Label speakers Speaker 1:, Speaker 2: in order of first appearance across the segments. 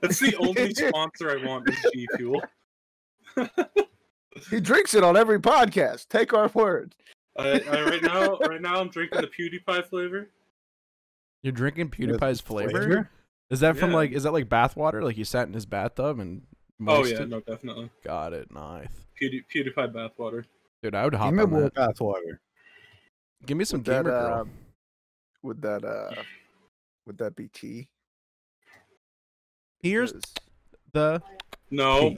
Speaker 1: That's the only sponsor I want is G Fuel.
Speaker 2: He drinks it on every podcast. Take our word.
Speaker 1: Right now, I'm drinking the PewDiePie flavor.
Speaker 3: You're drinking PewDiePie's flavor? Is that from like? Is that like bath water? Like you sat in his bathtub and?
Speaker 1: Oh yeah, no, definitely.
Speaker 3: Got it. Nice.
Speaker 1: PewDiePie bathwater.
Speaker 3: Dude, I would hop on that.
Speaker 4: Bathwater.
Speaker 3: Give me some gamer girl.
Speaker 2: Would that be tea?
Speaker 3: Here's the
Speaker 1: no.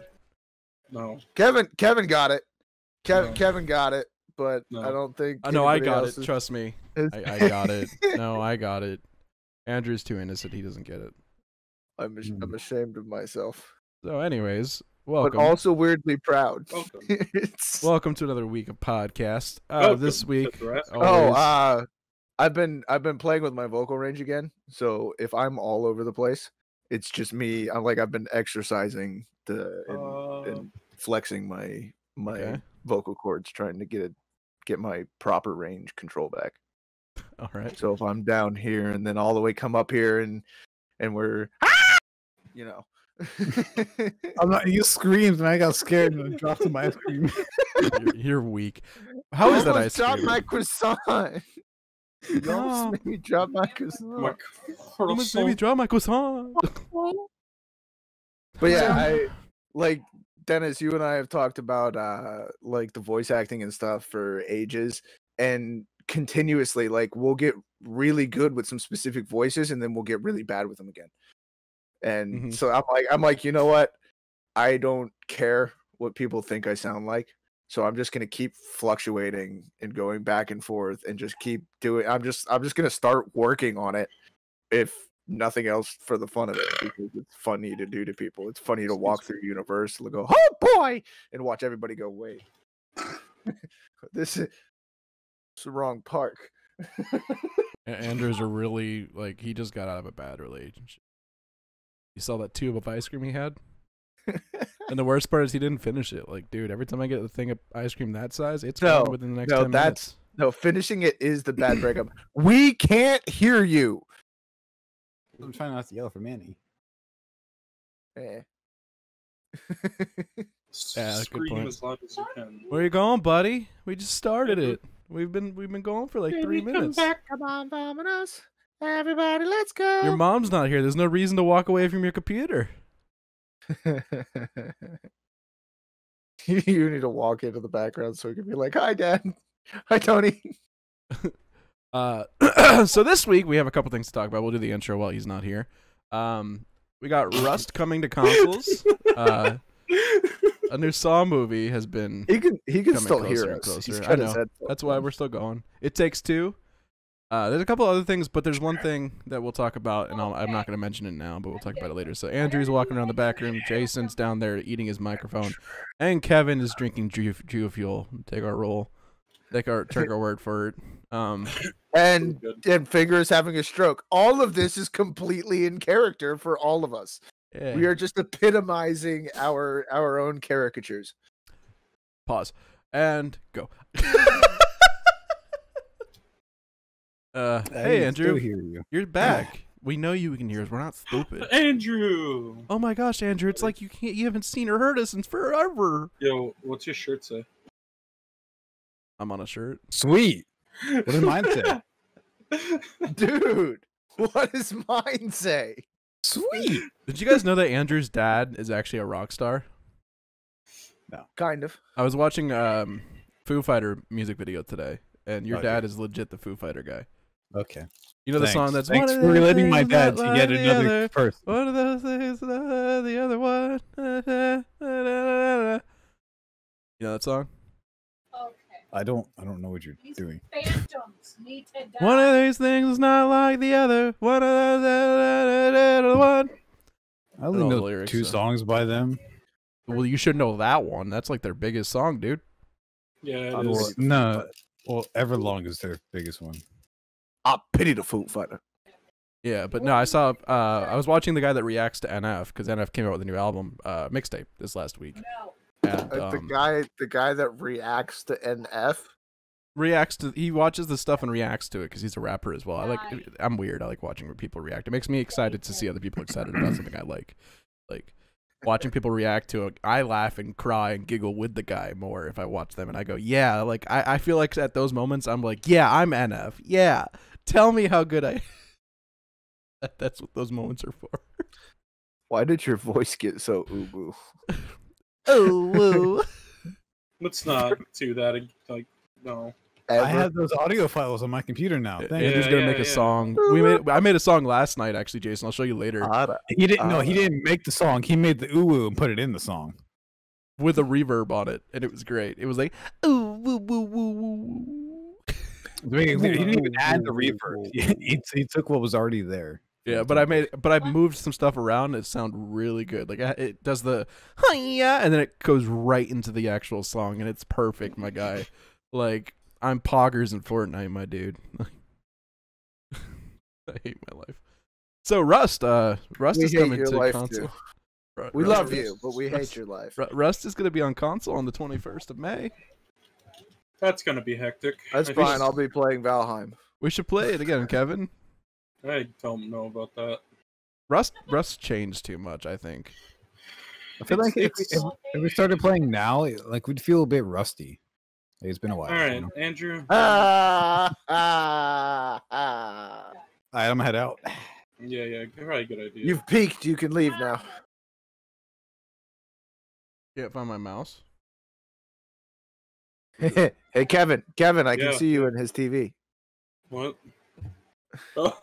Speaker 2: Kevin got it. Kevin got it, but I don't think.
Speaker 3: No, I got it. Trust me, I got it. No, I got it. Andrew's too innocent. He doesn't get it.
Speaker 2: I'm ashamed of myself.
Speaker 3: So, anyways, welcome.
Speaker 2: But also weirdly proud.
Speaker 3: Welcome to another week of podcast. This week,
Speaker 2: I've been playing with my vocal range again. So if I'm all over the place, it's just me. I've been exercising and flexing my vocal cords, trying to get my proper range control back.
Speaker 3: All right.
Speaker 2: So if I'm down here and then all the way come up here and we're,
Speaker 4: I'm not. You screamed and I got scared and dropped my ice cream.
Speaker 3: You're weak. How is that ice cream?
Speaker 2: Drop my croissant. You almost made me drop my croissant.
Speaker 3: Almost made me drop my croissant.
Speaker 2: But yeah, Dennis, you and I have talked about the voice acting and stuff for ages, and continuously we'll get really good with some specific voices and then we'll get really bad with them again. And so I'm like, you know what? I don't care what people think I sound like. So I'm just gonna keep fluctuating and going back and forth and just keep doing. I'm just gonna start working on it, if nothing else, for the fun of it, because it's funny to do to people. It's funny to walk through Universal and go, "Oh boy," and watch everybody go, "Wait, this is the wrong park."
Speaker 3: Andrew's a really he just got out of a bad relationship. You saw that tube of ice cream he had? And the worst part is he didn't finish it. Dude, every time I get a thing of ice cream that size, it's gone within the next 10 minutes.
Speaker 2: No, finishing it is the bad breakup. We can't hear you.
Speaker 4: I'm trying not to yell for Manny.
Speaker 1: Scream as loud as you can.
Speaker 3: Where you going, buddy? We just started it. We've been going for 3 minutes.
Speaker 2: Come back, come on, Domino's. Everybody, let's go.
Speaker 3: Your mom's not here. There's no reason to walk away from your computer.
Speaker 2: You need to walk into the background so we can be like, "Hi, Dad. Hi, Tony."
Speaker 3: So this week we have a couple things to talk about. We'll do the intro while he's not here. We got Rust coming to consoles. A new Saw movie has been.
Speaker 2: He can still hear us.
Speaker 3: I know. That's why we're still going. It Takes Two. There's a couple other things, but there's one thing that we'll talk about, and I'm not going to mention it now, but we'll talk about it later. So Andrew's walking around the back room, Jason's down there eating his microphone, and Kevin is drinking Fuel. Take our word for it.
Speaker 2: And Finger is having a stroke. All of this is completely in character for all of us. Yeah. We are just epitomizing our own caricatures.
Speaker 3: Pause and go. Hey Andrew, you're back. We know you can hear us. We're not stupid.
Speaker 1: Andrew.
Speaker 3: Oh my gosh, Andrew! It's like you haven't seen or heard us in forever.
Speaker 1: Yo, what's your shirt say?
Speaker 3: I'm on a shirt.
Speaker 4: Sweet. What does mine say?
Speaker 2: Dude, what does mine say?
Speaker 4: Sweet.
Speaker 3: Did you guys know that Andrew's dad is actually a rock star?
Speaker 2: No, kind of.
Speaker 3: I was watching Foo Fighter music video today, and your dad is legit the Foo Fighter guy.
Speaker 4: Okay.
Speaker 3: You know the song that's
Speaker 4: Thanks for relating my dad to yet another person.
Speaker 3: One of those things, the other one. You know that song?
Speaker 5: Okay.
Speaker 4: I don't know what you're doing.
Speaker 5: Phantoms need to die.
Speaker 3: One of these things is not like the other. One of those, the one.
Speaker 4: I only know lyrics, 2 songs by them.
Speaker 3: Well, you should know that one. That's like their biggest song, dude.
Speaker 1: Yeah, it is.
Speaker 4: No. Well, Everlong is their biggest one.
Speaker 2: I pity the Foo Fighter.
Speaker 3: Yeah, but no, I saw. I was watching the guy that reacts to NF because NF came out with a new album, mixtape this last week.
Speaker 5: No.
Speaker 3: And,
Speaker 2: the guy that reacts to NF.
Speaker 3: He watches the stuff and reacts to it because he's a rapper as well. I'm weird. I like watching where people react. It makes me excited to see other people excited about something I like. Like watching people react to it, I laugh and cry and giggle with the guy more if I watch them and I go, yeah, like I feel like at those moments I'm like, yeah, I'm NF. Yeah. Tell me how good I That's what those moments are for.
Speaker 2: Why did your voice get so ubu?
Speaker 3: Oh woo.
Speaker 1: Let's not do that. Like, no.
Speaker 2: Ever?
Speaker 4: I have those audio files on my computer now. Thank you.
Speaker 3: Andrew's gonna make a song. I made a song last night actually, Jason. I'll show you later.
Speaker 4: He didn't. No, he didn't make the song. He made the ooh and put it in the song
Speaker 3: With a reverb on it, and it was great. It was like ooh woo woo woo woo.
Speaker 4: He didn't even add the reverb. He took what was already there.
Speaker 3: Yeah, but I moved some stuff around. It sounded really good. Like it does the hi-ya, and then it goes right into the actual song, and it's perfect, my guy. Like I'm poggers in Fortnite, my dude. I hate my life. So Rust is coming to console.
Speaker 2: We love you, but we hate your life.
Speaker 3: Rust is going to be on console on the 21st of May.
Speaker 1: That's gonna be hectic.
Speaker 2: That's fine. I'll be playing Valheim.
Speaker 3: We should play it again, Kevin.
Speaker 1: I don't know about that.
Speaker 3: Rust changed too much, I think.
Speaker 4: I feel like if we started playing now, like we'd feel a bit rusty. Like, it's been a while.
Speaker 1: All right,
Speaker 4: you know?
Speaker 1: Andrew.
Speaker 4: All right, I'm gonna head out.
Speaker 1: Yeah, probably a good idea.
Speaker 2: You've peaked. You can leave now.
Speaker 3: Can't find my mouse.
Speaker 2: Hey, Kevin, I can see you in his TV.
Speaker 1: What? Oh.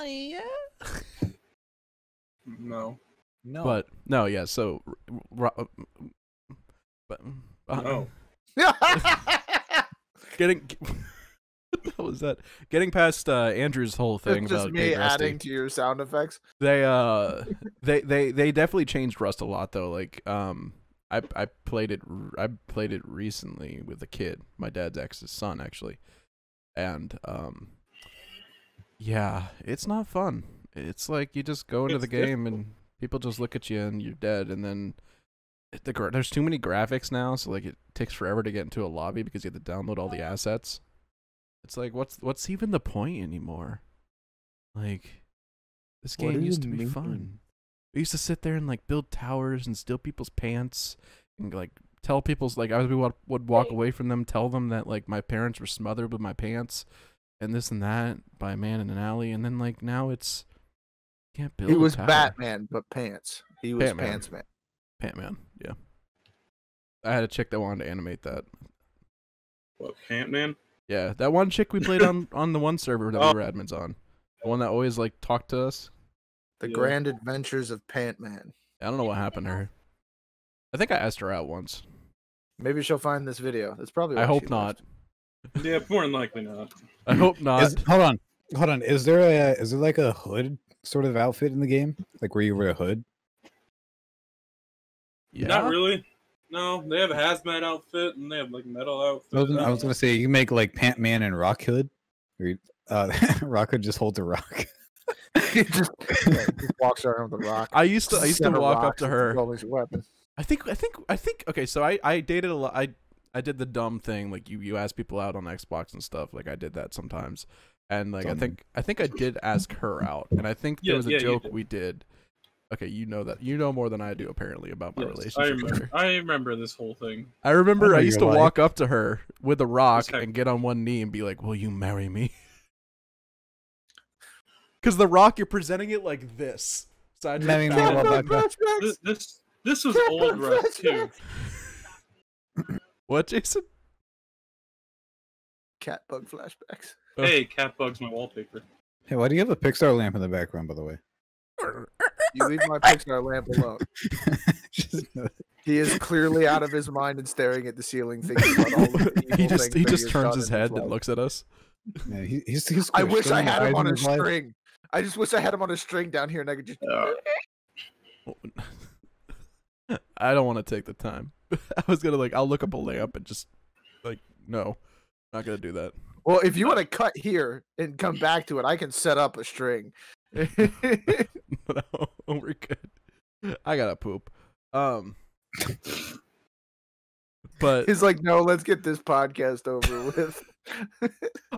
Speaker 3: Hiya.
Speaker 1: No.
Speaker 3: But no, yeah. So, but
Speaker 1: No.
Speaker 3: getting what the hell was that? Getting past Andrew's whole thing
Speaker 2: It's just
Speaker 3: about
Speaker 2: me
Speaker 3: being rusty.
Speaker 2: adding to your sound effects.
Speaker 3: They definitely changed Rust a lot though. Like I played it recently with a kid, my dad's ex's son actually, and yeah, it's not fun. It's like you just go into the game and people just look at you and you're dead, and then there's too many graphics now, so like it takes forever to get into a lobby because you have to download all the assets. It's like what's even the point anymore? Like this game used to be fun. We used to sit there and like build towers and steal people's pants and like tell people's like I would walk away from them, tell them that like my parents were smothered with my pants and this and that by a man in an alley, and then like now it's can't build.
Speaker 2: He was
Speaker 3: a tower.
Speaker 2: Batman, but pants. He was Pants Man.
Speaker 3: Pant-Man, yeah. I had a chick that wanted to animate that.
Speaker 1: What, Ant-Man?
Speaker 3: Yeah, that one chick we played on the one server that we were admins on. The one that always like talked to us.
Speaker 2: The Grand Adventures of Pant-Man.
Speaker 3: I don't know what happened to her. I think I asked her out once.
Speaker 2: Maybe she'll find this video. That's probably why
Speaker 3: I hope
Speaker 2: she
Speaker 3: not.
Speaker 2: left.
Speaker 1: Yeah, more than likely not.
Speaker 3: I hope not.
Speaker 4: Hold on. Is there like a hood sort of outfit in the game, like where you wear a hood?
Speaker 3: Yeah.
Speaker 1: Not really. No, they have a hazmat outfit and they have like metal outfit.
Speaker 4: I was gonna say you can make like Pant-Man and Rock Hood. Or, Rock Hood just holds a rock.
Speaker 2: He just walks around with a rock.
Speaker 3: I used to walk up to her.
Speaker 2: Always a weapon.
Speaker 3: I think. Okay, so I dated a lot. I did the dumb thing, like you ask people out on Xbox and stuff. Like I did that sometimes, and like I think I did ask her out, and I think there was a joke we did. Okay, you know that. You know more than I do apparently about my relationship with her.
Speaker 1: I remember this whole thing.
Speaker 3: I remember I used to walk up to her with a rock and get on one knee and be like, "Will you marry me?" Because the rock, you're presenting it like this. So I just
Speaker 1: this was old Rust too.
Speaker 3: What, Jason?
Speaker 2: Cat bug flashbacks.
Speaker 1: Hey, cat bug's my wallpaper.
Speaker 4: Hey, why do you have a Pixar lamp in the background, by the way?
Speaker 2: You leave my Pixar lamp alone. He is clearly out of his mind and staring at the ceiling, thinking about all the
Speaker 3: he just turns his head and looks at us.
Speaker 4: Yeah, he's
Speaker 2: I wish I had him on a string. I just wish I had him on a string down here and I could just.
Speaker 3: I don't want to take the time. I was gonna I'll look up a lamp and just no, not gonna do that.
Speaker 2: Well, if you want to cut here and come back to it, I can set up a string.
Speaker 3: No, we're good. I gotta poop. But
Speaker 2: he's like, no, let's get this podcast over with.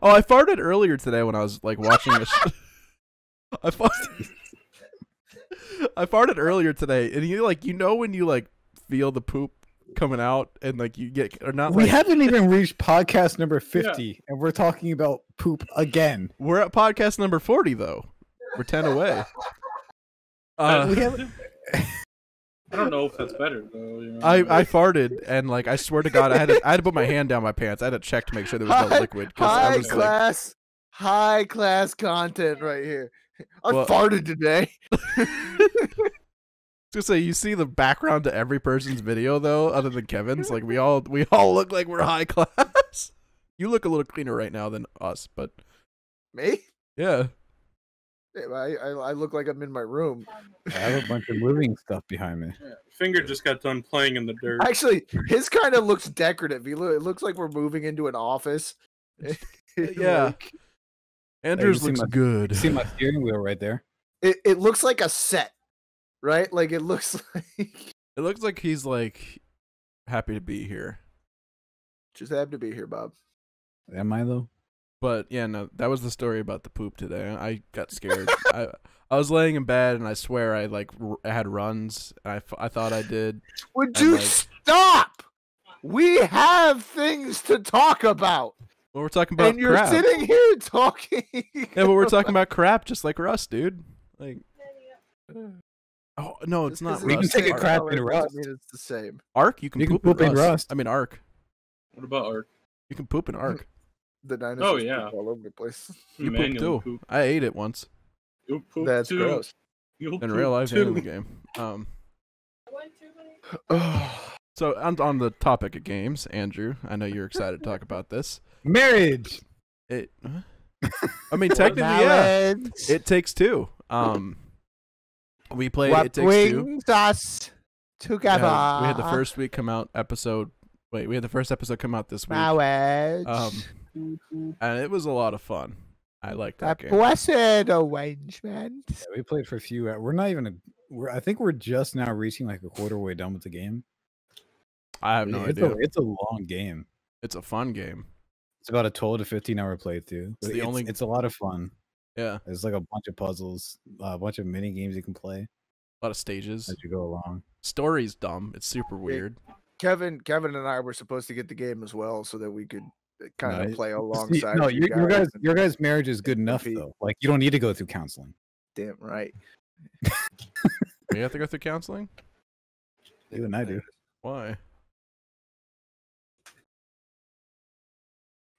Speaker 3: Oh, I farted earlier today when I was watching this. I farted. I farted earlier today, and you when you like feel the poop coming out, and like you get or not.
Speaker 4: We
Speaker 3: like,
Speaker 4: haven't even reached podcast number 50, and we're talking about poop again.
Speaker 3: We're at podcast number 40 though. We're 10 away.
Speaker 4: We haven't.
Speaker 1: I don't know if that's better though. You know?
Speaker 3: I farted, and like I swear to God, I had to put my hand down my pants. I had to check to make sure there was no liquid. I was
Speaker 2: high class content right here. I
Speaker 3: Well-
Speaker 2: farted today.
Speaker 3: Just say you see the background to every person's video though, other than Kevin's. Like we all look like we're high class. You look a little cleaner right now than us, but
Speaker 2: Me?
Speaker 3: yeah.
Speaker 2: I look like I'm in my room.
Speaker 4: I have a bunch of moving stuff behind me.
Speaker 1: Yeah. Finger just got done playing in the dirt.
Speaker 2: Actually, his kind of looks decorative. It looks like we're moving into an office.
Speaker 3: Yeah.
Speaker 2: Like,
Speaker 3: Andrews
Speaker 4: see
Speaker 3: looks
Speaker 4: my-
Speaker 3: good.
Speaker 4: See my steering wheel right there?
Speaker 2: it looks like a set, right? Like it looks like
Speaker 3: It looks like he's like happy to be here.
Speaker 2: just happy to be here, Bob.
Speaker 4: Am I though?
Speaker 3: But yeah, no, that was the story about the poop today. I got scared. I was laying in bed, and I swear I had runs. I thought I did.
Speaker 2: Would
Speaker 3: And,
Speaker 2: you
Speaker 3: like-
Speaker 2: stop? We have things to talk about,
Speaker 3: Well, we're talking about
Speaker 2: and you're
Speaker 3: crap.
Speaker 2: sitting here talking.
Speaker 3: Yeah, but we're talking about crap, just like Russ, dude. Like, oh no, it's not.
Speaker 4: We can
Speaker 3: Rust.
Speaker 4: take a
Speaker 3: Ark.
Speaker 4: crap in Rust.
Speaker 2: I mean, it's the same.
Speaker 3: Ark, you can poop in Rust. I mean, Ark.
Speaker 1: What about Ark?
Speaker 3: You can poop in Ark.
Speaker 2: The dinosaurs
Speaker 1: yeah.
Speaker 2: poop all over the place.
Speaker 3: You poop
Speaker 1: Manual
Speaker 3: too.
Speaker 1: poop.
Speaker 3: I ate it once
Speaker 1: You poop
Speaker 2: That's
Speaker 1: too.
Speaker 2: gross.
Speaker 1: You'll
Speaker 3: in
Speaker 1: poop
Speaker 3: real life
Speaker 1: too.
Speaker 3: and in the game. So on the topic of games, Andrew, I know you're excited to talk about this.
Speaker 4: Marriage.
Speaker 3: It, I mean, technically, yeah. It Takes Two. We played
Speaker 2: What
Speaker 3: It Takes Two.
Speaker 2: brings us together?
Speaker 3: We had the first week come out episode. Wait, we had the first episode come out this week.
Speaker 2: marriage.
Speaker 3: And it was a lot of fun. I liked that
Speaker 2: A
Speaker 3: game.
Speaker 2: blessed arrangement.
Speaker 4: Yeah, we played for a few. We're not even. I think we're just now reaching like a quarter way done with the game.
Speaker 3: I have no
Speaker 4: it's
Speaker 3: idea.
Speaker 4: it's a long game.
Speaker 3: It's a fun game.
Speaker 4: It's about a 12 to 15 hour playthrough.
Speaker 3: It's the only-
Speaker 4: It's a lot of fun.
Speaker 3: Yeah,
Speaker 4: There's like a bunch of puzzles, a bunch of mini games you can play
Speaker 3: a lot of stages.
Speaker 4: as you go along.
Speaker 3: Story's dumb. It's super weird.
Speaker 2: Kevin and I were supposed to get the game as well, so that we could kind of
Speaker 4: No,
Speaker 2: play
Speaker 4: See,
Speaker 2: alongside.
Speaker 4: no,
Speaker 2: you
Speaker 4: your guys' marriage is good enough
Speaker 2: compete.
Speaker 4: though. Like you don't need to go through counseling.
Speaker 2: Damn right.
Speaker 3: You have to go through counseling?
Speaker 4: You and I do.
Speaker 3: Why?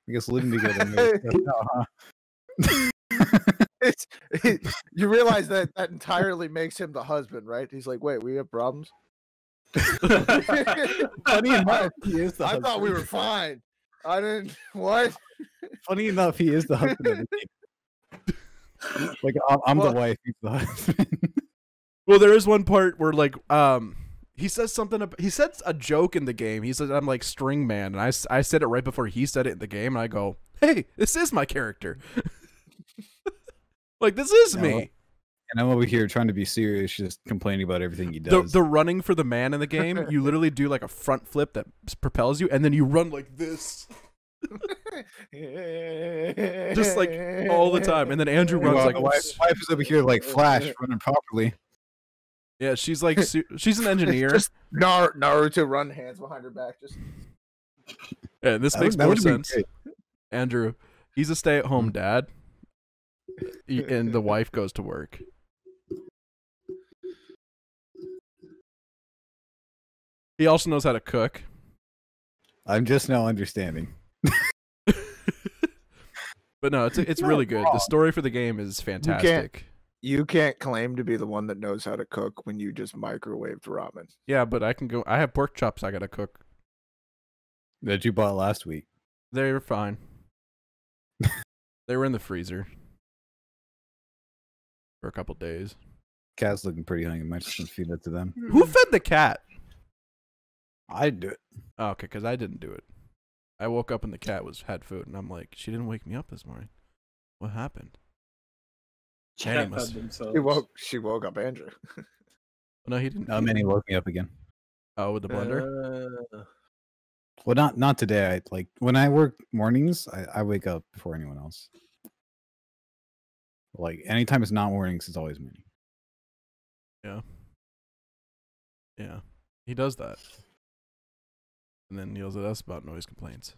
Speaker 4: I guess living together. makes sense now, huh?
Speaker 2: You realize that entirely makes him the husband, right? He's like, wait, we have problems.
Speaker 4: Funny enough, he is the
Speaker 2: I
Speaker 4: husband.
Speaker 2: thought we were fine. I didn't. What?
Speaker 4: Funny enough, he is the husband of the game. Like I'm
Speaker 2: Well-
Speaker 4: the wife, he's the husband.
Speaker 3: Well, there is one part where like he says something. He says a joke in the game. He says, "I'm like string man," and I said it right before he said it in the game, and I go, "Hey, this is my character." Like this is
Speaker 4: No.
Speaker 3: me.
Speaker 4: And I'm over here trying to be serious, just complaining about everything he
Speaker 3: The
Speaker 4: does.
Speaker 3: the running for the man in the game, you literally do like a front flip that propels you, and then you run like this, just like all the time. And then Andrew runs
Speaker 4: Meanwhile,
Speaker 3: like,
Speaker 4: the wife is over here like Flash running properly.
Speaker 3: yeah, she's like, she's an engineer.
Speaker 2: Just Naruto run hands behind her back. Just
Speaker 3: Yeah, this
Speaker 4: That
Speaker 3: makes
Speaker 4: would- that
Speaker 3: more
Speaker 4: would've been
Speaker 3: sense.
Speaker 4: great.
Speaker 3: Andrew, he's a stay-at-home dad, and the wife goes to work. He also knows how to cook.
Speaker 4: I'm just now understanding.
Speaker 3: But no, it's
Speaker 4: not
Speaker 3: really good.
Speaker 4: wrong.
Speaker 3: The story for the game is fantastic.
Speaker 2: you can't claim to be the one that knows how to cook when you just microwaved ramen.
Speaker 3: Yeah, but I can go. I have pork chops I gotta cook.
Speaker 4: That you bought last week.
Speaker 3: They were fine. They were in the freezer for a couple days.
Speaker 4: Cat's looking pretty hungry. Might just feed it to them.
Speaker 3: Who fed the cat?
Speaker 4: I'd do it.
Speaker 3: Oh, okay, because I didn't do it. I woke up and the cat had food, and I'm like, she didn't wake me up this morning. What happened?
Speaker 1: Cat
Speaker 3: Danny must-
Speaker 1: fed themselves.
Speaker 2: She woke up Andrew.
Speaker 3: No, he didn't.
Speaker 4: No, Manny woke me up again.
Speaker 3: Oh, with the blender.
Speaker 4: Well, not today. I like when I work mornings. I wake up before anyone else. Like anytime it's not mornings, it's always Manny.
Speaker 3: Yeah, he does that, and then yells at us about noise complaints.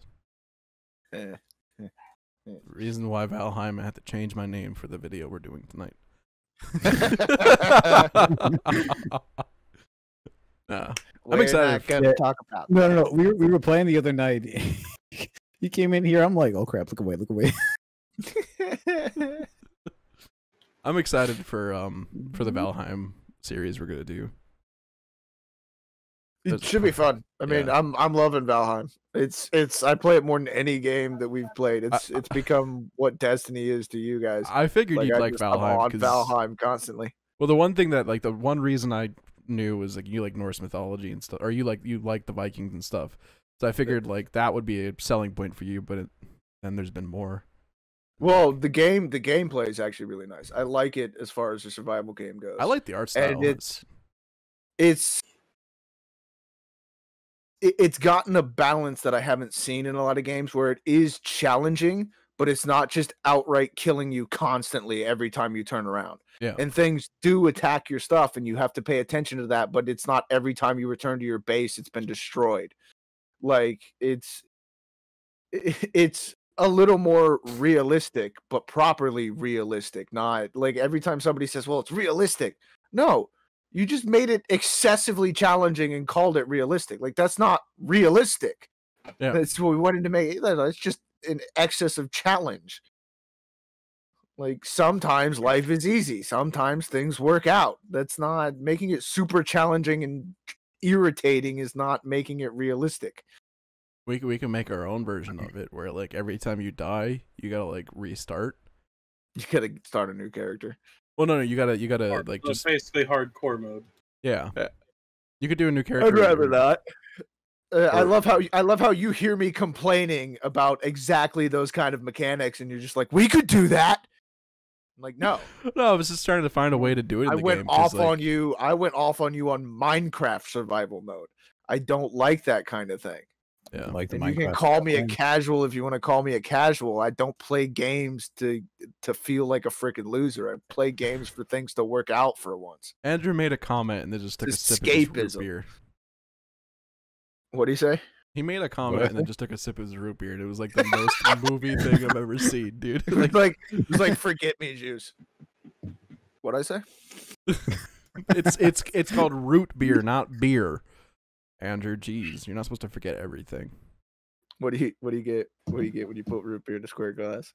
Speaker 3: Reason why Valheim, I had to change my name for the video we're doing tonight. I'm excited.
Speaker 2: To talk about.
Speaker 4: No. We were playing the other night. He came in here. I'm like, oh crap! Look away! Look away!
Speaker 3: I'm excited for the Valheim series we're gonna do.
Speaker 2: It should be fun. I mean, I'm loving Valheim. It's I play it more than any game that we've played. It's become what Destiny is to you guys.
Speaker 3: I figured you'd like Valheim.
Speaker 2: I'm on Valheim constantly.
Speaker 3: Well, the one thing that the one reason I knew was you like Norse mythology and stuff, or you like the Vikings and stuff. So I figured that would be a selling point for you, but then there's been more.
Speaker 2: Well, the gameplay is actually really nice. I like it as far as the survival game goes.
Speaker 3: I like the art style.
Speaker 2: And it's gotten a balance that I haven't seen in a lot of games where it is challenging, but it's not just outright killing you constantly every time you turn around.
Speaker 3: Yeah.
Speaker 2: And things do attack your stuff and you have to pay attention to that, but it's not every time you return to your base it's been destroyed. It's a little more realistic, but properly realistic. Not like every time somebody says, well, it's realistic. No, you just made it excessively challenging and called it realistic. That's not realistic.
Speaker 3: Yeah.
Speaker 2: That's what we wanted to make. It's just an excess of challenge. Sometimes life is easy. Sometimes things work out. That's not making it super challenging and irritating is not making it realistic.
Speaker 3: We can make our own version of it where every time you die, you gotta restart.
Speaker 2: You gotta start a new character.
Speaker 3: Well, no, you gotta just
Speaker 1: basically hardcore mode.
Speaker 3: Yeah. You could do a new character.
Speaker 2: I'd rather not. I love how you hear me complaining about exactly those kind of mechanics, and you're just like, we could do that. I'm like, no.
Speaker 3: No, I was just trying to find a way to do it.
Speaker 2: I went off on you on Minecraft survival mode. I don't like that kind of thing.
Speaker 3: Yeah,
Speaker 2: you can call me a casual if you want to call me a casual. I don't play games to feel like a freaking loser. I play games for things to work out for once.
Speaker 3: Andrew made a comment and then just took a sip of his root beer.
Speaker 2: What do you say?
Speaker 3: He made a comment and then just took a sip of his root beer, and it was the most movie thing I've ever seen, dude.
Speaker 2: It was forget me juice. What'd I say?
Speaker 3: It's called root beer, not beer. Andrew, geez, you're not supposed to forget everything.
Speaker 2: What do you get when you put root beer in a square glass?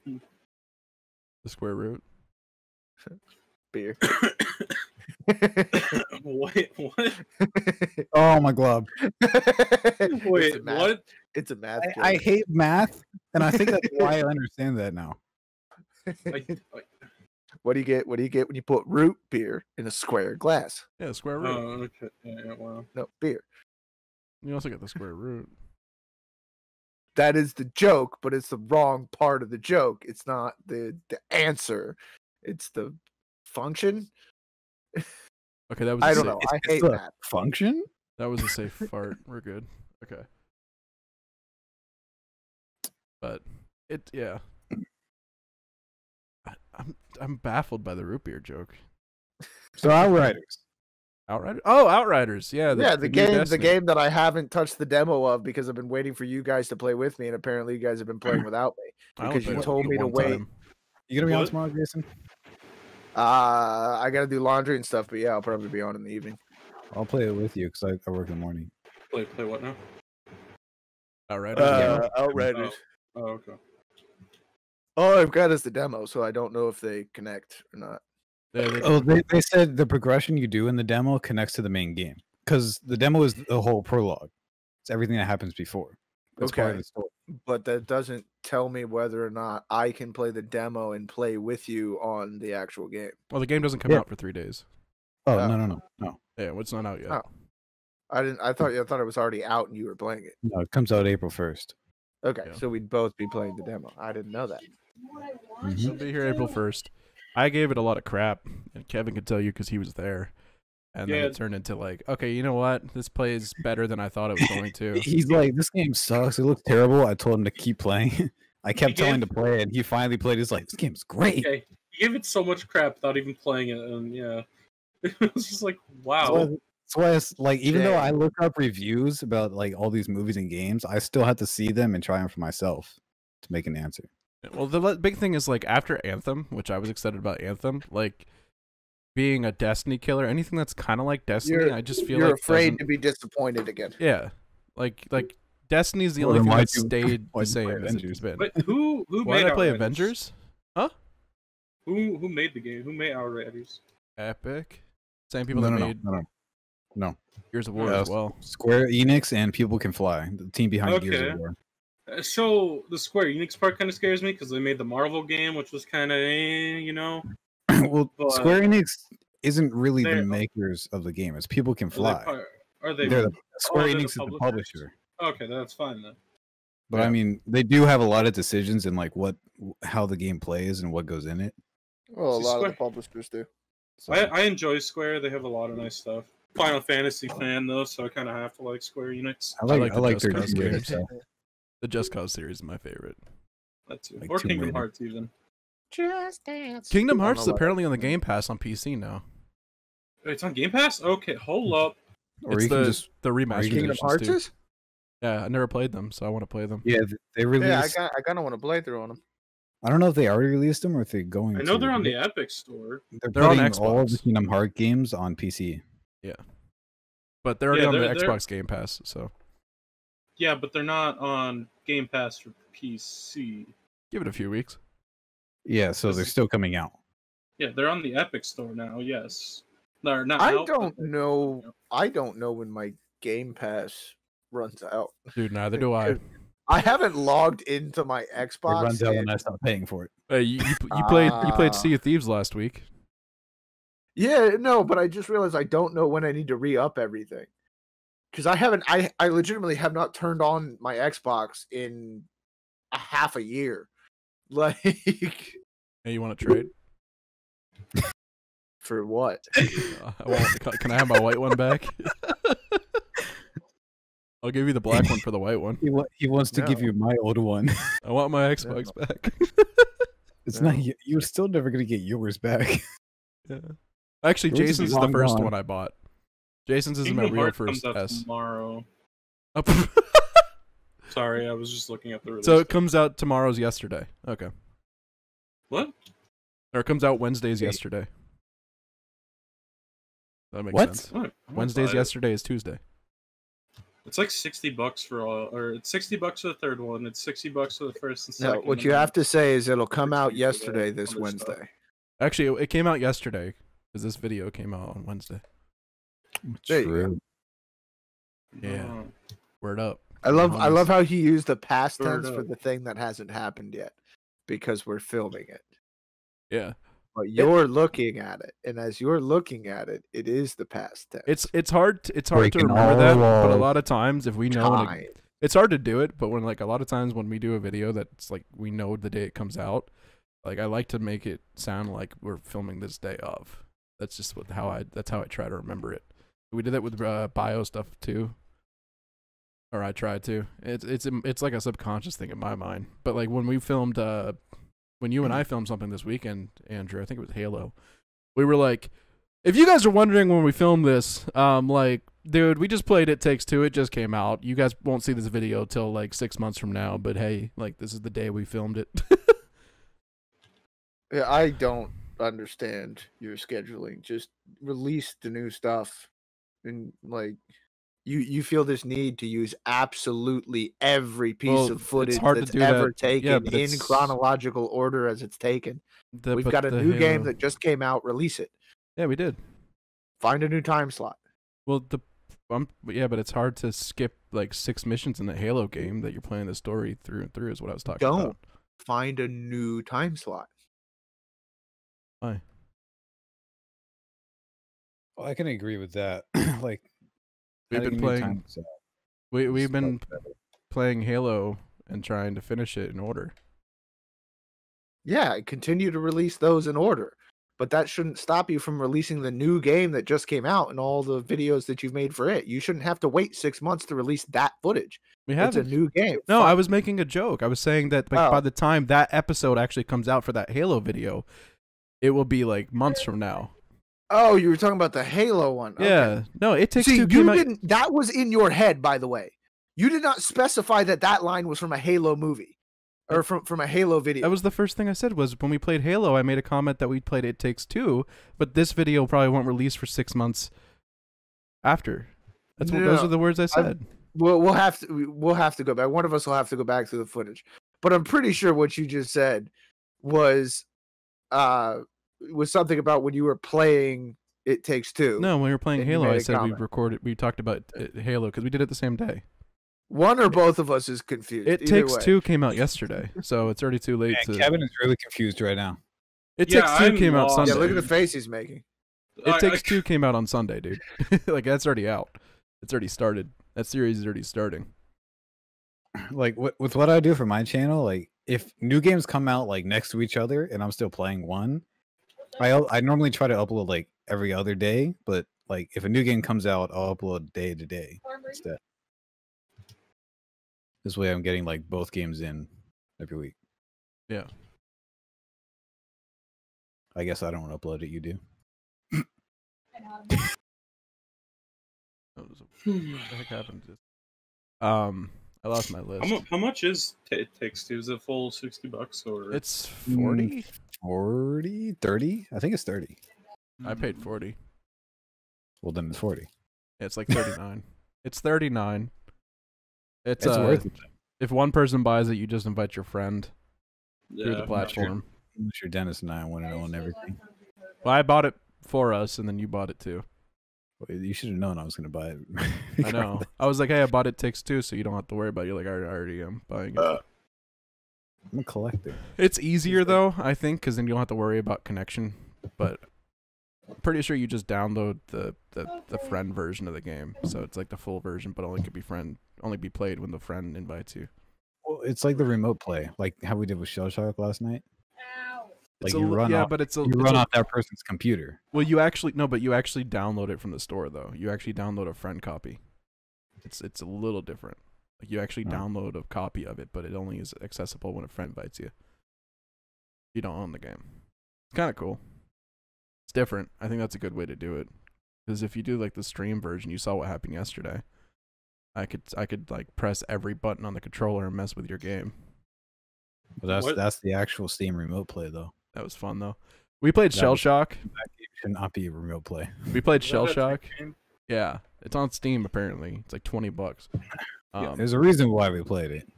Speaker 3: The square root?
Speaker 2: Beer.
Speaker 1: Wait, what?
Speaker 4: Oh, my glove.
Speaker 1: Wait, what?
Speaker 2: It's a math.
Speaker 4: I hate math, and I think that's why I understand that now.
Speaker 2: What do you get when you put root beer in a square glass?
Speaker 3: Yeah, square root.
Speaker 1: Oh, okay. Yeah, wow.
Speaker 2: No, beer.
Speaker 3: You also get the square root.
Speaker 2: That is the joke, but it's the wrong part of the joke. It's not the answer. It's the function.
Speaker 3: Okay, that was.
Speaker 2: I don't know. I hate that
Speaker 4: function.
Speaker 3: That was a safe fart. We're good. Okay. But yeah. I'm baffled by the root beer joke.
Speaker 4: So Outriders.
Speaker 3: Outriders. Yeah.
Speaker 2: The game that I haven't touched the demo of because I've been waiting for you guys to play with me, and apparently you guys have been playing without me because you told me to wait.
Speaker 4: You gonna be on tomorrow, Jason?
Speaker 2: I gotta do laundry and stuff, but yeah, I'll probably be on in the evening.
Speaker 4: I'll play it with you because I work in the morning.
Speaker 1: Play what now?
Speaker 3: Outriders.
Speaker 2: Outriders.
Speaker 1: Oh, okay.
Speaker 2: All I've got is the demo, so I don't know if they connect or not.
Speaker 4: They said the progression you do in the demo connects to the main game because the demo is the whole prologue. It's everything that happens before. That's part of the story.
Speaker 2: But that doesn't tell me whether or not I can play the demo and play with you on the actual game.
Speaker 3: Well, the game doesn't come out for 3 days.
Speaker 4: Oh, no.
Speaker 3: Yeah, it's not out yet.
Speaker 2: Oh. I thought it was already out and you were playing it.
Speaker 4: No, it comes out April 1st.
Speaker 2: Okay, so we'd both be playing the demo. I didn't know that.
Speaker 3: It'll be here April 1st. I gave it a lot of crap, and Kevin could tell you because he was there. And then it turned into okay, you know what? This plays better than I thought it was going to.
Speaker 4: He's like, this game sucks. It looks terrible. I told him to keep playing. I kept telling him to play it, and he finally played. He's like, this game's great.
Speaker 1: Okay. You gave it so much crap without even playing it, and yeah. It's just like,
Speaker 4: That's
Speaker 1: wow.
Speaker 4: why it's like, even though
Speaker 2: Dang.
Speaker 4: I look up reviews about like all these movies and games, I still have to see them and try them for myself to make an answer.
Speaker 3: Well, the big thing is like after Anthem, which I was excited about Anthem, like being a Destiny killer, anything that's kind of like Destiny, I just feel
Speaker 2: you're
Speaker 3: like
Speaker 2: afraid to be disappointed again.
Speaker 3: Yeah, like Destiny's the
Speaker 4: Well,
Speaker 3: only
Speaker 4: then
Speaker 3: thing
Speaker 4: why'd
Speaker 3: that
Speaker 4: you-
Speaker 3: stayed
Speaker 4: why'd
Speaker 3: the
Speaker 4: you play
Speaker 3: same as
Speaker 4: Avengers?
Speaker 3: it's been.
Speaker 1: But who
Speaker 3: Why
Speaker 1: made
Speaker 3: did I play
Speaker 1: Outriders?
Speaker 3: Avengers?
Speaker 1: Who made the game? Who made Outriders?
Speaker 3: Epic. Same people that made
Speaker 4: No.
Speaker 3: Gears of War
Speaker 4: Yeah,
Speaker 3: as well.
Speaker 4: Square Enix and People Can Fly, the team behind Gears
Speaker 1: Okay.
Speaker 4: of War.
Speaker 1: So the Square Enix part kind of scares me because they made the Marvel game, which was kind of, you know.
Speaker 4: Well,
Speaker 1: But
Speaker 4: Square Enix isn't really the
Speaker 1: they're-
Speaker 4: makers of the game. It's People Can Fly.
Speaker 1: Are they?
Speaker 4: They're Square
Speaker 1: they're
Speaker 4: Enix
Speaker 1: the
Speaker 4: is the
Speaker 1: publishers?
Speaker 4: publisher.
Speaker 1: Okay, that's fine then.
Speaker 4: But I mean, they do have a lot of decisions in like how the game plays and what goes in it.
Speaker 2: Well, a
Speaker 1: See,
Speaker 2: lot of
Speaker 1: Square-
Speaker 2: the publishers do.
Speaker 4: So,
Speaker 1: I enjoy Square. They have a lot of nice stuff. Final Fantasy fan though, so I kind of have to like Square Enix.
Speaker 4: I like
Speaker 3: the
Speaker 4: their
Speaker 3: Just Cause
Speaker 4: games.
Speaker 3: games.
Speaker 4: So.
Speaker 3: The Just Cause series is my favorite.
Speaker 1: That too,
Speaker 4: Like
Speaker 1: or
Speaker 4: Tomb
Speaker 1: Kingdom
Speaker 4: Raider.
Speaker 1: Hearts even.
Speaker 2: Just dance.
Speaker 3: Kingdom
Speaker 2: I don't
Speaker 3: Hearts is
Speaker 2: know what
Speaker 3: apparently on the
Speaker 2: that
Speaker 3: Game Pass on PC now.
Speaker 1: It's on Game Pass. Okay, hold up.
Speaker 4: Or
Speaker 3: It's
Speaker 4: you can just
Speaker 3: the remastered
Speaker 4: you can-
Speaker 2: Kingdom
Speaker 3: editions
Speaker 2: Hearts
Speaker 3: too.
Speaker 2: is?
Speaker 3: Yeah, I never played them, so I want to play them.
Speaker 4: they
Speaker 2: Yeah,
Speaker 4: released.
Speaker 2: I kind of want to play through on them.
Speaker 4: I don't know if they already released them or if they're going.
Speaker 1: I know
Speaker 4: to.
Speaker 1: they're on the Epic Store.
Speaker 3: They're on
Speaker 4: putting all of the
Speaker 3: Xbox.
Speaker 4: Kingdom Hearts games on PC.
Speaker 3: But they're already
Speaker 1: Yeah,
Speaker 3: on the
Speaker 1: they're-
Speaker 3: Xbox Game Pass, so
Speaker 1: Yeah, but they're not on Game Pass for PC.
Speaker 3: give it a few weeks.
Speaker 4: Yeah, so they're still coming out.
Speaker 1: Yeah, they're on the Epic Store now. Yes, they're not.
Speaker 2: I
Speaker 1: out, but
Speaker 2: don't
Speaker 1: they're-
Speaker 2: know. I don't know when my Game Pass runs out.
Speaker 3: Dude, neither do I.
Speaker 2: I haven't logged into my
Speaker 4: It
Speaker 2: Xbox.
Speaker 4: runs out
Speaker 2: in-
Speaker 4: when I stop paying for it.
Speaker 3: You played
Speaker 2: Ah.
Speaker 3: Sea of Thieves last week.
Speaker 2: Yeah, no, but I just realized I don't know when I need to re-up everything. Because I haven't, I legitimately have not turned on my Xbox in a half a year. Like,
Speaker 3: Hey, you want to trade?
Speaker 2: for what?
Speaker 3: Can I have my white one back? I'll give you the black one for the white one.
Speaker 4: He wants to give
Speaker 2: No.
Speaker 4: you my old one.
Speaker 3: I want my Xbox back.
Speaker 4: It's
Speaker 2: No.
Speaker 4: not. You're still never gonna get yours back.
Speaker 3: Yeah. Actually,
Speaker 4: Yours is
Speaker 3: Jason's is the
Speaker 4: long
Speaker 3: first
Speaker 4: gone.
Speaker 3: one I bought. Jason's is my
Speaker 1: Kingdom
Speaker 3: real
Speaker 1: Hearts
Speaker 3: first
Speaker 1: comes out
Speaker 3: S.
Speaker 1: tomorrow.
Speaker 3: Oh,
Speaker 1: Sorry, I was just looking at the release.
Speaker 3: so it
Speaker 1: date.
Speaker 3: comes out tomorrow's yesterday. Okay.
Speaker 1: What?
Speaker 3: Or it comes out Wednesday's
Speaker 4: Wait.
Speaker 3: yesterday. That makes
Speaker 4: What?
Speaker 3: sense.
Speaker 1: What? I'm gonna
Speaker 3: Wednesday's
Speaker 1: buy it.
Speaker 3: yesterday is Tuesday.
Speaker 1: It's like $60 for all, or it's $60 for the third one. It's $60 for the first and
Speaker 2: No,
Speaker 1: second.
Speaker 2: what
Speaker 1: and
Speaker 2: you
Speaker 1: then
Speaker 2: have to say is it'll come out
Speaker 1: $60 for the
Speaker 2: yesterday this
Speaker 1: other stuff.
Speaker 2: Wednesday.
Speaker 3: Actually, it came out yesterday because this video came out on Wednesday.
Speaker 2: There you go.
Speaker 4: True.
Speaker 3: Yeah.
Speaker 1: Oh.
Speaker 3: Word up.
Speaker 2: I love how he used the past
Speaker 1: Bird
Speaker 2: tense for
Speaker 1: up.
Speaker 2: the thing that hasn't happened yet, because we're filming it.
Speaker 3: Yeah.
Speaker 2: But you're looking at it, and as you're looking at it, it is the past tense.
Speaker 3: It's hard to
Speaker 4: Breaking
Speaker 3: remember
Speaker 4: all
Speaker 3: that,
Speaker 4: the
Speaker 3: but a
Speaker 4: laws.
Speaker 3: lot of times if we know when
Speaker 2: time.
Speaker 3: it's hard to do it, but when like a lot of times when we do a video that's like we know the day it comes out, like I like to make it sound like we're filming this day of. That's just how I try to remember it. We did that with bio stuff too. Or I tried to. It's like a subconscious thing in my mind. But like when we filmed when you and I filmed something this weekend, Andrew, I think it was Halo. We were like, if you guys are wondering when we filmed this, like, dude, we just played It Takes Two. It just came out. You guys won't see this video till like 6 months from now. But hey, like, this is the day we filmed it.
Speaker 2: Yeah, I don't understand your scheduling. Just release the new stuff, and like you feel this need to use absolutely every piece
Speaker 3: Well,
Speaker 2: of
Speaker 3: it's
Speaker 2: footage
Speaker 3: hard to
Speaker 2: that's
Speaker 3: do
Speaker 2: ever
Speaker 3: that.
Speaker 2: taken
Speaker 3: Yeah, but
Speaker 2: in
Speaker 3: it's-
Speaker 2: chronological order as it's taken. We've
Speaker 3: But
Speaker 2: got a
Speaker 3: the
Speaker 2: new game
Speaker 3: Halo-
Speaker 2: that just came out. Release it.
Speaker 3: Yeah, we did.
Speaker 2: Find a new time slot.
Speaker 3: Well, yeah, but it's hard to skip like 6 missions in the Halo game that you're playing the story through and through. Is what I was talking
Speaker 2: Don't
Speaker 3: about.
Speaker 2: find a new time slot.
Speaker 3: Why?
Speaker 4: Well, I can agree with that. Like
Speaker 3: We've
Speaker 4: having
Speaker 3: been
Speaker 4: new
Speaker 3: playing.
Speaker 4: time zones
Speaker 3: We've
Speaker 4: is
Speaker 3: been
Speaker 4: much better.
Speaker 3: playing Halo and trying to finish it in order.
Speaker 2: Yeah, continue to release those in order. But that shouldn't stop you from releasing the new game that just came out and all the videos that you've made for it. You shouldn't have to wait 6 months to release that footage.
Speaker 3: We
Speaker 2: It's
Speaker 3: have
Speaker 2: a new game.
Speaker 3: No,
Speaker 2: Fine.
Speaker 3: I was making a joke. I was saying that like,
Speaker 2: Oh.
Speaker 3: by the time that episode actually comes out for that Halo video, it will be like months from now.
Speaker 2: Oh, you were talking about the Halo one. Okay.
Speaker 3: Yeah. No, It Takes
Speaker 2: See,
Speaker 3: Two
Speaker 2: you
Speaker 3: came out.
Speaker 2: didn't. That was in your head, by the way. You did not specify that line was from a Halo movie, or from a Halo video.
Speaker 3: That was the first thing I said was when we played Halo, I made a comment that we played It Takes Two, but this video probably won't release for 6 months after. Those are the words I said.
Speaker 2: We'll have to go back. One of us will have to go back to the footage. But I'm pretty sure what you just said was something about when you were playing It Takes Two.
Speaker 3: No, when we were playing Halo, I said
Speaker 2: comment.
Speaker 3: we talked about Halo because we did it the same day.
Speaker 2: One or both of us is confused.
Speaker 3: It Takes Two came out yesterday, so it's already too late.
Speaker 4: Kevin is really confused right now.
Speaker 3: It Takes Two came out Sunday.
Speaker 2: Yeah, look at the face he's making.
Speaker 3: It Takes Two came out on Sunday, dude. Like that's already out. It's already started. That series is already starting.
Speaker 4: Like with what I do for my channel, like if new games come out like next to each other and I'm still playing one, I normally try to upload like every other day, but like if a new game comes out, I'll upload day to day instead. This way I'm getting like both games in every week.
Speaker 3: Yeah.
Speaker 4: I guess I don't want to upload it, you do.
Speaker 3: What the heck happened? I lost my list.
Speaker 1: How much is It Takes Two? Is it full $60 or?
Speaker 3: It's 40.
Speaker 4: 40, 30? I think it's 30.
Speaker 3: I paid 40.
Speaker 4: Well, then it's 40.
Speaker 3: It's like 39. It's 39. It's
Speaker 4: worth it.
Speaker 3: If one person buys it, you just invite your friend through the platform.
Speaker 4: I'm sure Dennis and I want to own everything.
Speaker 3: Well, I bought it for us, and then you bought it too.
Speaker 4: Well, you should have known I was going to buy it.
Speaker 3: I know. I was like, hey, I bought It Takes Two, so you don't have to worry about it. You're like, I already am buying it.
Speaker 4: I'm a collector.
Speaker 3: It's easier, though, I think, because then you don't have to worry about connection. But I'm pretty sure you just download the friend version of the game. So it's like the full version, but only be played when the friend invites you.
Speaker 4: Well, it's like the remote play, like how we did with Shell Shock last night. Like
Speaker 3: you run off
Speaker 4: that person's computer.
Speaker 3: Well, you actually download it from the store though. You actually download a friend copy. It's a little different. Like you actually download a copy of it, but it only is accessible when a friend invites you. You don't own the game. It's kind of cool. It's different. I think that's a good way to do it. Because if you do like the stream version, you saw what happened yesterday. I could like press every button on the controller and mess with your game.
Speaker 4: Well, that's the actual Steam remote play though.
Speaker 3: That was fun though. We played Shell Shock.
Speaker 4: That game should not be a remote play.
Speaker 3: We played Shell Shock. Yeah, it's on Steam apparently. It's like $20.
Speaker 4: Yeah, there's a reason why we played it.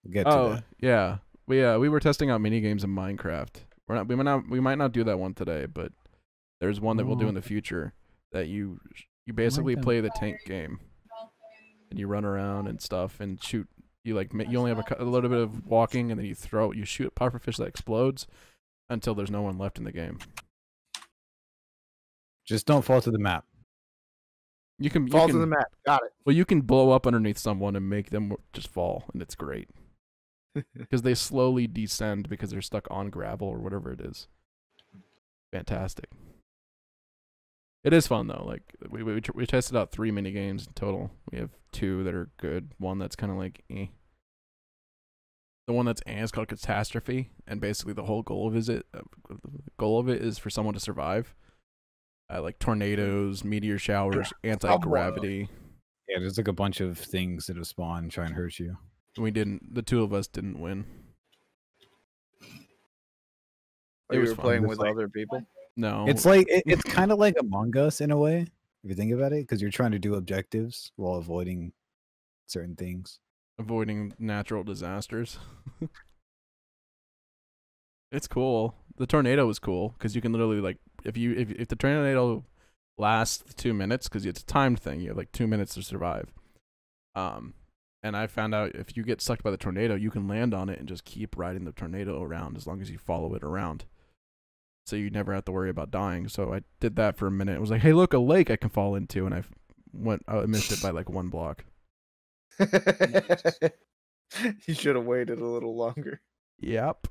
Speaker 4: We'll get to that.
Speaker 3: Yeah. We were testing out mini games in Minecraft. We might not do that one today, but there's one that we'll do in the future that you basically play the tank game. And you run around and stuff and shoot. You only have a little bit of walking, and then you shoot a pufferfish that explodes until there's no one left in the game.
Speaker 4: Just don't fall to the map.
Speaker 3: You can
Speaker 2: fall to the map. Got it.
Speaker 3: Well, you can blow up underneath someone and make them just fall, and it's great because they slowly descend because they're stuck on gravel or whatever it is. Fantastic. It is fun though. Like we tested out 3 mini games in total. We have 2 that are good. One that's kind of like eh. The one that's is called Catastrophe, and basically the whole goal of it is for someone to survive. Like tornadoes, meteor showers, anti-gravity.
Speaker 4: Yeah, there's like a bunch of things that have spawned try and hurt you.
Speaker 3: We didn't. The 2 of us didn't win.
Speaker 2: You were playing with other people.
Speaker 3: No,
Speaker 4: it's like it's kind of like Among Us in a way, if you think about it, because you're trying to do objectives while avoiding certain things,
Speaker 3: avoiding natural disasters. It's cool. The tornado is cool because you can literally like if the tornado lasts 2 minutes because it's a timed thing, you have like 2 minutes to survive. And I found out if you get sucked by the tornado, you can land on it and just keep riding the tornado around as long as you follow it around. So you never have to worry about dying. So I did that for a minute. It was like, hey, look, a lake I can fall into, and I missed it by like 1 block.
Speaker 2: You should have waited a little longer.
Speaker 3: Yep.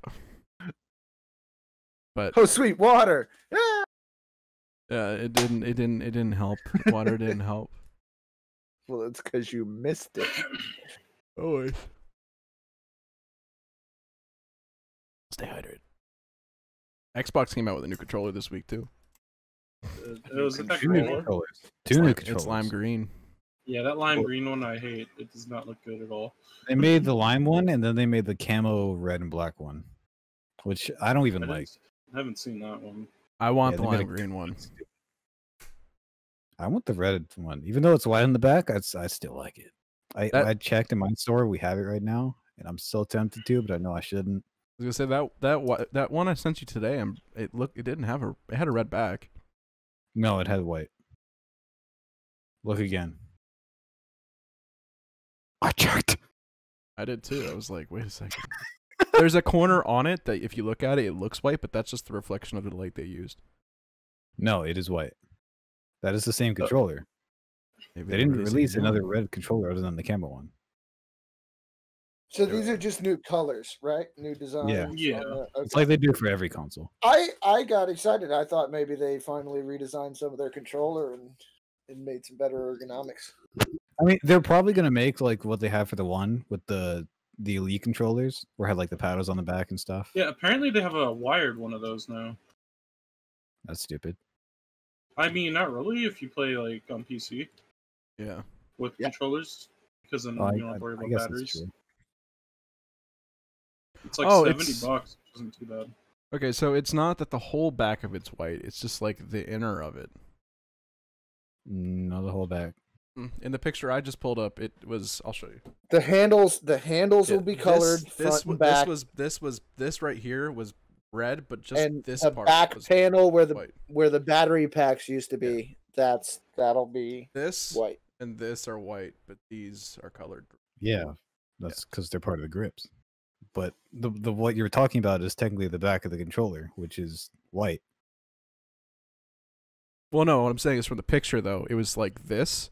Speaker 3: But
Speaker 2: oh, sweet water.
Speaker 3: Yeah, it didn't help. Water didn't help.
Speaker 2: Well, it's because you missed it.
Speaker 3: Always. Stay hydrated. Xbox came out with a new controller this week too.
Speaker 1: It was that
Speaker 4: Two new
Speaker 1: green one.
Speaker 4: controllers. Two new controllers.
Speaker 3: It's lime green.
Speaker 1: Yeah, that lime green one I hate. It does not look good at all.
Speaker 4: They made the lime one, and then they made the camo red and black one, which I don't even like.
Speaker 1: I haven't seen that one.
Speaker 3: I want
Speaker 4: Yeah,
Speaker 3: the
Speaker 4: they made
Speaker 3: lime
Speaker 4: a-
Speaker 3: green one.
Speaker 4: I want the red one, even though it's white in the back. I still like it. I checked in my store. We have it right now, and I'm so tempted to, but I know I shouldn't.
Speaker 3: I was gonna say that one I sent you today. It didn't have it had a red back.
Speaker 4: No, it had white. Look again. I checked.
Speaker 3: I did too. I was like, wait a second. There's a corner on it that if you look at it, it looks white, but that's just the reflection of the light they used.
Speaker 4: No, it is white. That is the same controller.
Speaker 3: Maybe
Speaker 4: They didn't
Speaker 3: released
Speaker 4: release
Speaker 3: a new
Speaker 4: another
Speaker 3: one.
Speaker 4: red controller other than the camera one.
Speaker 2: So these are just new colors, right? New designs.
Speaker 1: Yeah.
Speaker 2: Okay.
Speaker 4: It's like they do for every console.
Speaker 2: I got excited. I thought maybe they finally redesigned some of their controller and made some better ergonomics.
Speaker 4: I mean, they're probably gonna make like what they have for the one with the Elite controllers, where it had like the paddles on the back and stuff.
Speaker 1: Yeah, apparently they have a wired one of those now.
Speaker 4: That's stupid.
Speaker 1: I mean, not really if you play like on PC
Speaker 3: Yeah.
Speaker 1: with
Speaker 2: Yeah.
Speaker 1: controllers, because then
Speaker 4: Oh,
Speaker 1: you don't have to worry
Speaker 4: I
Speaker 1: about
Speaker 4: guess that's
Speaker 1: batteries.
Speaker 4: true.
Speaker 1: It's like
Speaker 3: Oh,
Speaker 1: $70,
Speaker 3: it's-
Speaker 1: which isn't too bad.
Speaker 3: Okay, so it's not that the whole back of it's white. It's just like the inner of it.
Speaker 4: No, the whole back.
Speaker 3: In the picture I just pulled up, it was. I'll show you.
Speaker 2: The handles
Speaker 3: Yeah,
Speaker 2: will be colored front and back,
Speaker 3: This right here was red, but just
Speaker 2: and
Speaker 3: this
Speaker 2: the
Speaker 3: part
Speaker 2: back
Speaker 3: was
Speaker 2: panel where
Speaker 3: white.
Speaker 2: the battery packs used to be. That'll be
Speaker 3: This
Speaker 2: white.
Speaker 3: and this are white, but these are colored.
Speaker 4: Yeah, that's because they're part of the grips. But the what you're talking about is technically the back of the controller, which is white.
Speaker 3: Well, no, what I'm saying is from the picture though, it was like this,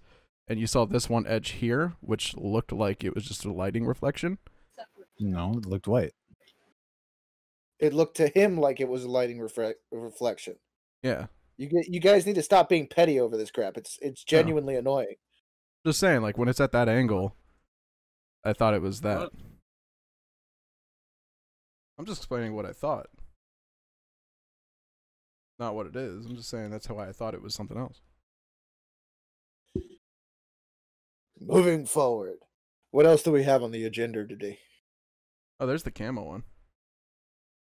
Speaker 3: and you saw this one edge here, which looked like it was just a lighting reflection.
Speaker 4: No, it looked white.
Speaker 2: It looked to him like it was a lighting reflection.
Speaker 3: Yeah,
Speaker 2: You guys need to stop being petty over this crap. It's genuinely annoying.
Speaker 3: just saying, like when it's at that angle, I thought it was that.
Speaker 1: What?
Speaker 3: I'm just explaining what I thought. Not what it is. I'm just saying that's how I thought it was something else.
Speaker 2: Moving forward, what else do we have on the agenda today?
Speaker 3: Oh, there's the camo one.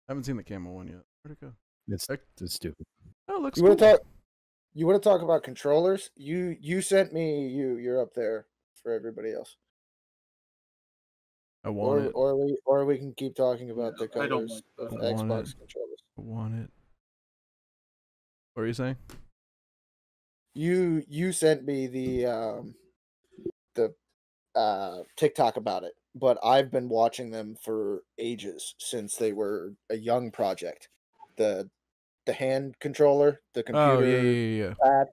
Speaker 3: I haven't seen the camo one yet. Where'd it go?
Speaker 4: It's stupid.
Speaker 3: Oh, it looks
Speaker 2: You
Speaker 3: cool.
Speaker 2: want to talk? You want to talk about controllers? You sent me. You're up there for everybody else.
Speaker 3: I want it.
Speaker 2: Or we can keep talking about the
Speaker 1: I don't
Speaker 2: colors
Speaker 1: like
Speaker 2: of
Speaker 1: that.
Speaker 3: I want
Speaker 2: Xbox
Speaker 3: it.
Speaker 2: controllers.
Speaker 3: I want it. What are you saying?
Speaker 2: You sent me the TikTok about it, but I've been watching them for ages since they were a young project. The hand controller, the computer.
Speaker 3: Oh yeah.
Speaker 2: pad.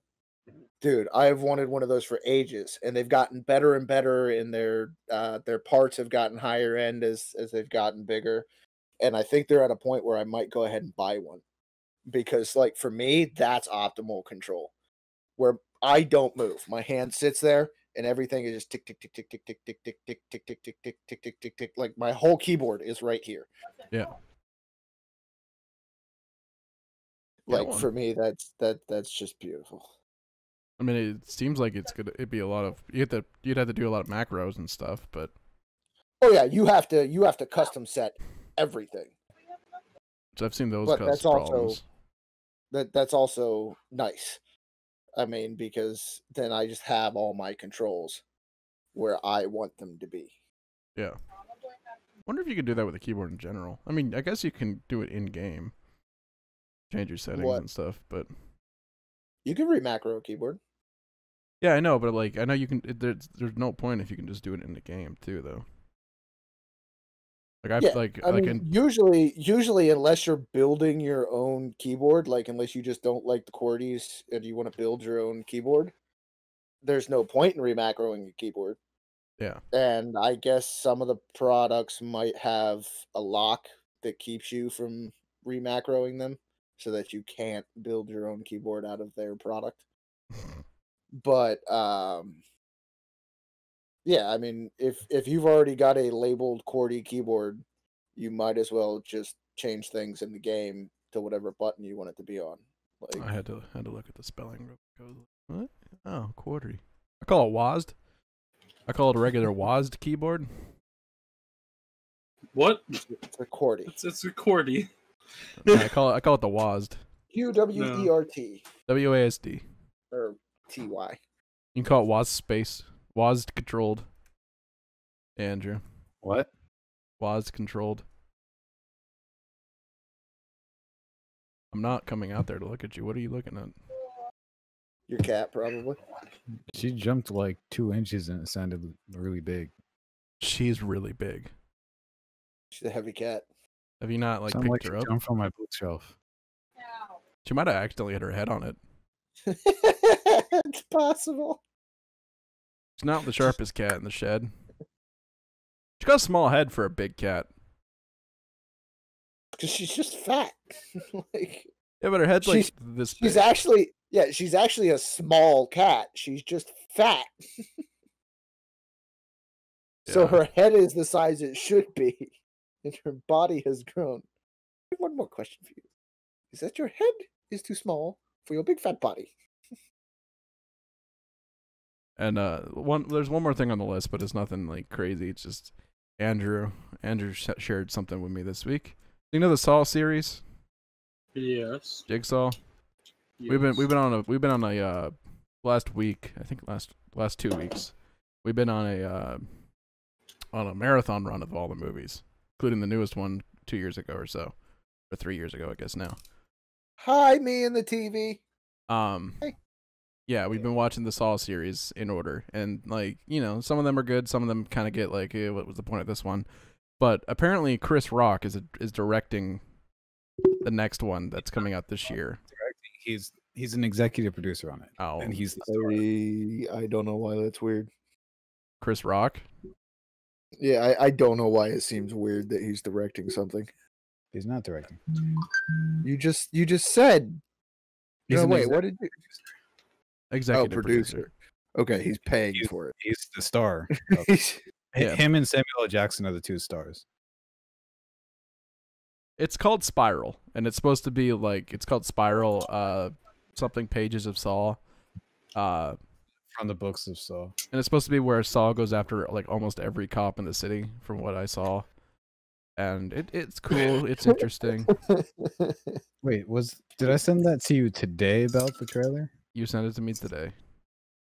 Speaker 2: Dude, I've wanted one of those for ages, and they've gotten better and better, and their parts have gotten higher end as they've gotten bigger, and I think they're at a point where I might go ahead and buy one, because like for me, that's optimal control, where I don't move, my hand sits there, and everything is just tick tick tick tick tick tick tick tick tick tick tick tick tick tick tick tick tick, like my whole keyboard is right here.
Speaker 3: Yeah.
Speaker 2: Like
Speaker 3: one.
Speaker 2: for me, that's just beautiful.
Speaker 3: I mean, it seems like it'd be a lot of you'd have to do a lot of macros and stuff, but
Speaker 2: Oh yeah, you have to custom set everything.
Speaker 3: I've seen those
Speaker 2: But
Speaker 3: custom
Speaker 2: that's also-
Speaker 3: problems.
Speaker 2: That's also nice. I mean, because then I just have all my controls where I want them to be.
Speaker 3: Yeah. Wonder if you could do that with a keyboard in general. I mean, I guess you can do it in game, change your settings
Speaker 2: What?
Speaker 3: and stuff, but
Speaker 2: You can re-macro a keyboard.
Speaker 3: yeah, I know, but like I know you can. There's no point if you can just do it in the game too, though. Like
Speaker 2: Yeah, I
Speaker 3: like
Speaker 2: mean, usually, unless you're building your own keyboard, like unless you just don't like the QWERTYs and you want to build your own keyboard, there's no point in re-macroing a keyboard.
Speaker 3: yeah.
Speaker 2: And I guess some of the products might have a lock that keeps you from re-macroing them, so that you can't build your own keyboard out of their product. But yeah, I mean, if you've already got a labeled QWERTY keyboard, you might as well just change things in the game to whatever button you want it to be on. Like,
Speaker 3: I had to look at the spelling real quick. What? Oh, quartery. I call it WASD. I call it a regular WASD keyboard.
Speaker 1: What?
Speaker 2: it's a QWERTY.
Speaker 1: It's a QWERTY.
Speaker 3: No, I call it the WASD.
Speaker 2: QWERT
Speaker 3: WASD.
Speaker 2: or TY.
Speaker 3: You can call it WASD space. WASD controlled. Andrew.
Speaker 4: What?
Speaker 3: WASD controlled. I'm not coming out there to look at you. What are you looking at?
Speaker 2: Your cat, probably.
Speaker 4: She jumped like 2 inches and it sounded really big.
Speaker 3: She's really big.
Speaker 2: She's a heavy cat.
Speaker 3: Have you not
Speaker 4: Sounded
Speaker 3: picked
Speaker 4: like
Speaker 3: her
Speaker 4: she
Speaker 3: up?
Speaker 4: jumped from my bookshelf.
Speaker 5: Ow.
Speaker 3: She might have accidentally hit her head on it.
Speaker 2: It's possible.
Speaker 3: She's not the sharpest cat in the shed. She's got a small head for a big cat.
Speaker 2: Because she's just fat. Like,
Speaker 3: Yeah, but her head's like
Speaker 2: She's-
Speaker 3: this big.
Speaker 2: she's actually, yeah, she's actually a small cat. She's just fat. So
Speaker 3: Yeah.
Speaker 2: her head is the size it should be, and her body has grown. I have one more question for you: is that your head is too small for your big fat body?
Speaker 3: And there's one more thing on the list, but it's nothing like crazy. It's just Andrew shared something with me this week. You know the Saw series,
Speaker 1: Yes.
Speaker 3: Jigsaw.
Speaker 1: yes.
Speaker 3: We've been on a last week, I think last 2 weeks. We've been on a marathon run of all the movies, including the newest one 2 years ago or so, or 3 years ago, I guess now.
Speaker 2: Hi, me and the TV. Hey.
Speaker 3: Yeah, we've been watching the Saw series in order, and like, you know, some of them are good, some of them kind of get like, what was the point of this one? But apparently, Chris Rock is directing the next one that's coming out this year.
Speaker 4: He's an executive producer on it.
Speaker 3: Oh,
Speaker 4: And he's the star.
Speaker 2: I don't know why that's weird.
Speaker 3: Chris Rock.
Speaker 2: Yeah, I don't know why it seems weird that he's directing something.
Speaker 4: He's not directing.
Speaker 2: You just said.
Speaker 4: He's
Speaker 2: No,
Speaker 4: an
Speaker 2: wait, what did you?
Speaker 3: Executive
Speaker 2: producer. Okay, he's paying
Speaker 4: He's-
Speaker 2: for it.
Speaker 4: He's the star.
Speaker 2: He's-
Speaker 3: Yeah.
Speaker 4: Him and Samuel L. Jackson are the 2 stars.
Speaker 3: It's called Spiral, and it's supposed to be like, it's called Spiral. Something pages of Saw.
Speaker 4: From the books of Saw.
Speaker 3: And it's supposed to be where Saw goes after like almost every cop in the city, from what I saw. And it's cool. It's interesting.
Speaker 4: Wait, did I send that to you today about the trailer?
Speaker 3: You sent it to me today.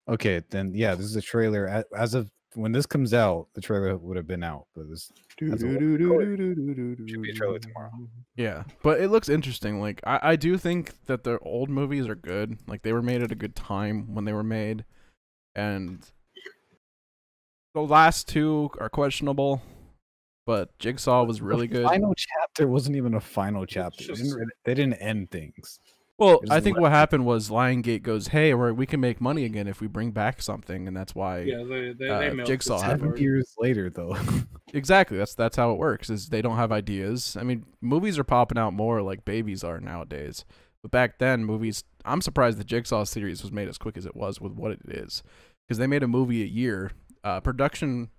Speaker 4: Okay, then yeah, this is a trailer. As of when this comes out, the trailer would have been out. But this should be a trailer tomorrow.
Speaker 3: Yeah, but it looks interesting. Like, I do think that the old movies are good. Like, they were made at a good time when they were made. And the last 2 are questionable. But Jigsaw was really
Speaker 4: The
Speaker 3: good.
Speaker 4: final chapter wasn't even a final chapter.
Speaker 1: just-
Speaker 4: They didn't end things.
Speaker 3: Well,
Speaker 4: It
Speaker 3: I
Speaker 4: just
Speaker 3: think
Speaker 4: left
Speaker 3: what happened was Lionsgate goes, hey, we can make money again if we bring back something. And that's why...
Speaker 1: Yeah, they milked
Speaker 3: Jigsaw
Speaker 1: it
Speaker 3: happened.
Speaker 1: so
Speaker 4: 7
Speaker 1: hard.
Speaker 4: years later, though.
Speaker 3: Exactly. That's how it works. Is they don't have ideas. I mean, movies are popping out more like babies are nowadays. But back then, movies. I'm surprised the Jigsaw series was made as quick as it was with what it is, because they made a movie a year. Production.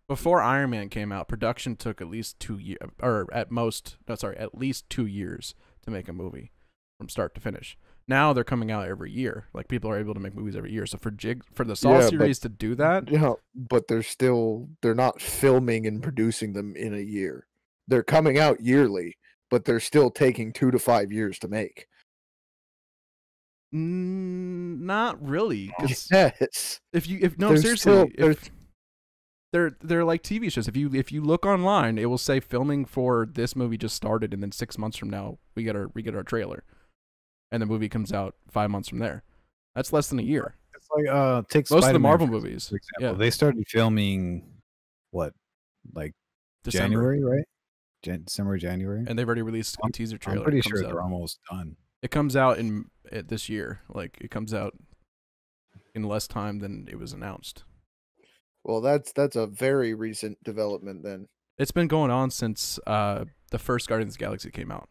Speaker 3: Before Iron Man came out, production took at least 2 years, or at least 2 years to make a movie from start to finish. Now they're coming out every year. Like, people are able to make movies every year. So for the Saw
Speaker 2: Yeah, but-
Speaker 3: series to do that,
Speaker 2: Yeah, but they're not filming and producing them in a year. They're coming out yearly, but they're still taking 2 to 5 years to make.
Speaker 3: not really. 'Cause
Speaker 2: Yes.
Speaker 3: no,
Speaker 2: There's
Speaker 3: seriously,
Speaker 2: still-
Speaker 3: they're like TV shows. If you look online, it will say filming for this movie just started, and then 6 months from now we get our trailer, and the movie comes out 5 months from there. That's less than a year.
Speaker 4: It's like take
Speaker 3: Most of the
Speaker 4: Spider-Man,
Speaker 3: Marvel
Speaker 4: for
Speaker 3: movies,
Speaker 4: example.
Speaker 3: yeah.
Speaker 4: They started filming what, like
Speaker 3: December,
Speaker 4: January, right? December, January.
Speaker 3: and they've already released a teaser trailer.
Speaker 4: I'm pretty
Speaker 3: It comes
Speaker 4: sure
Speaker 3: out-
Speaker 4: they're almost done.
Speaker 3: It comes out this year. Like, it comes out in less time than it was announced.
Speaker 2: Well, that's a very recent development then.
Speaker 3: It's been going on since the first Guardians of the Galaxy came out,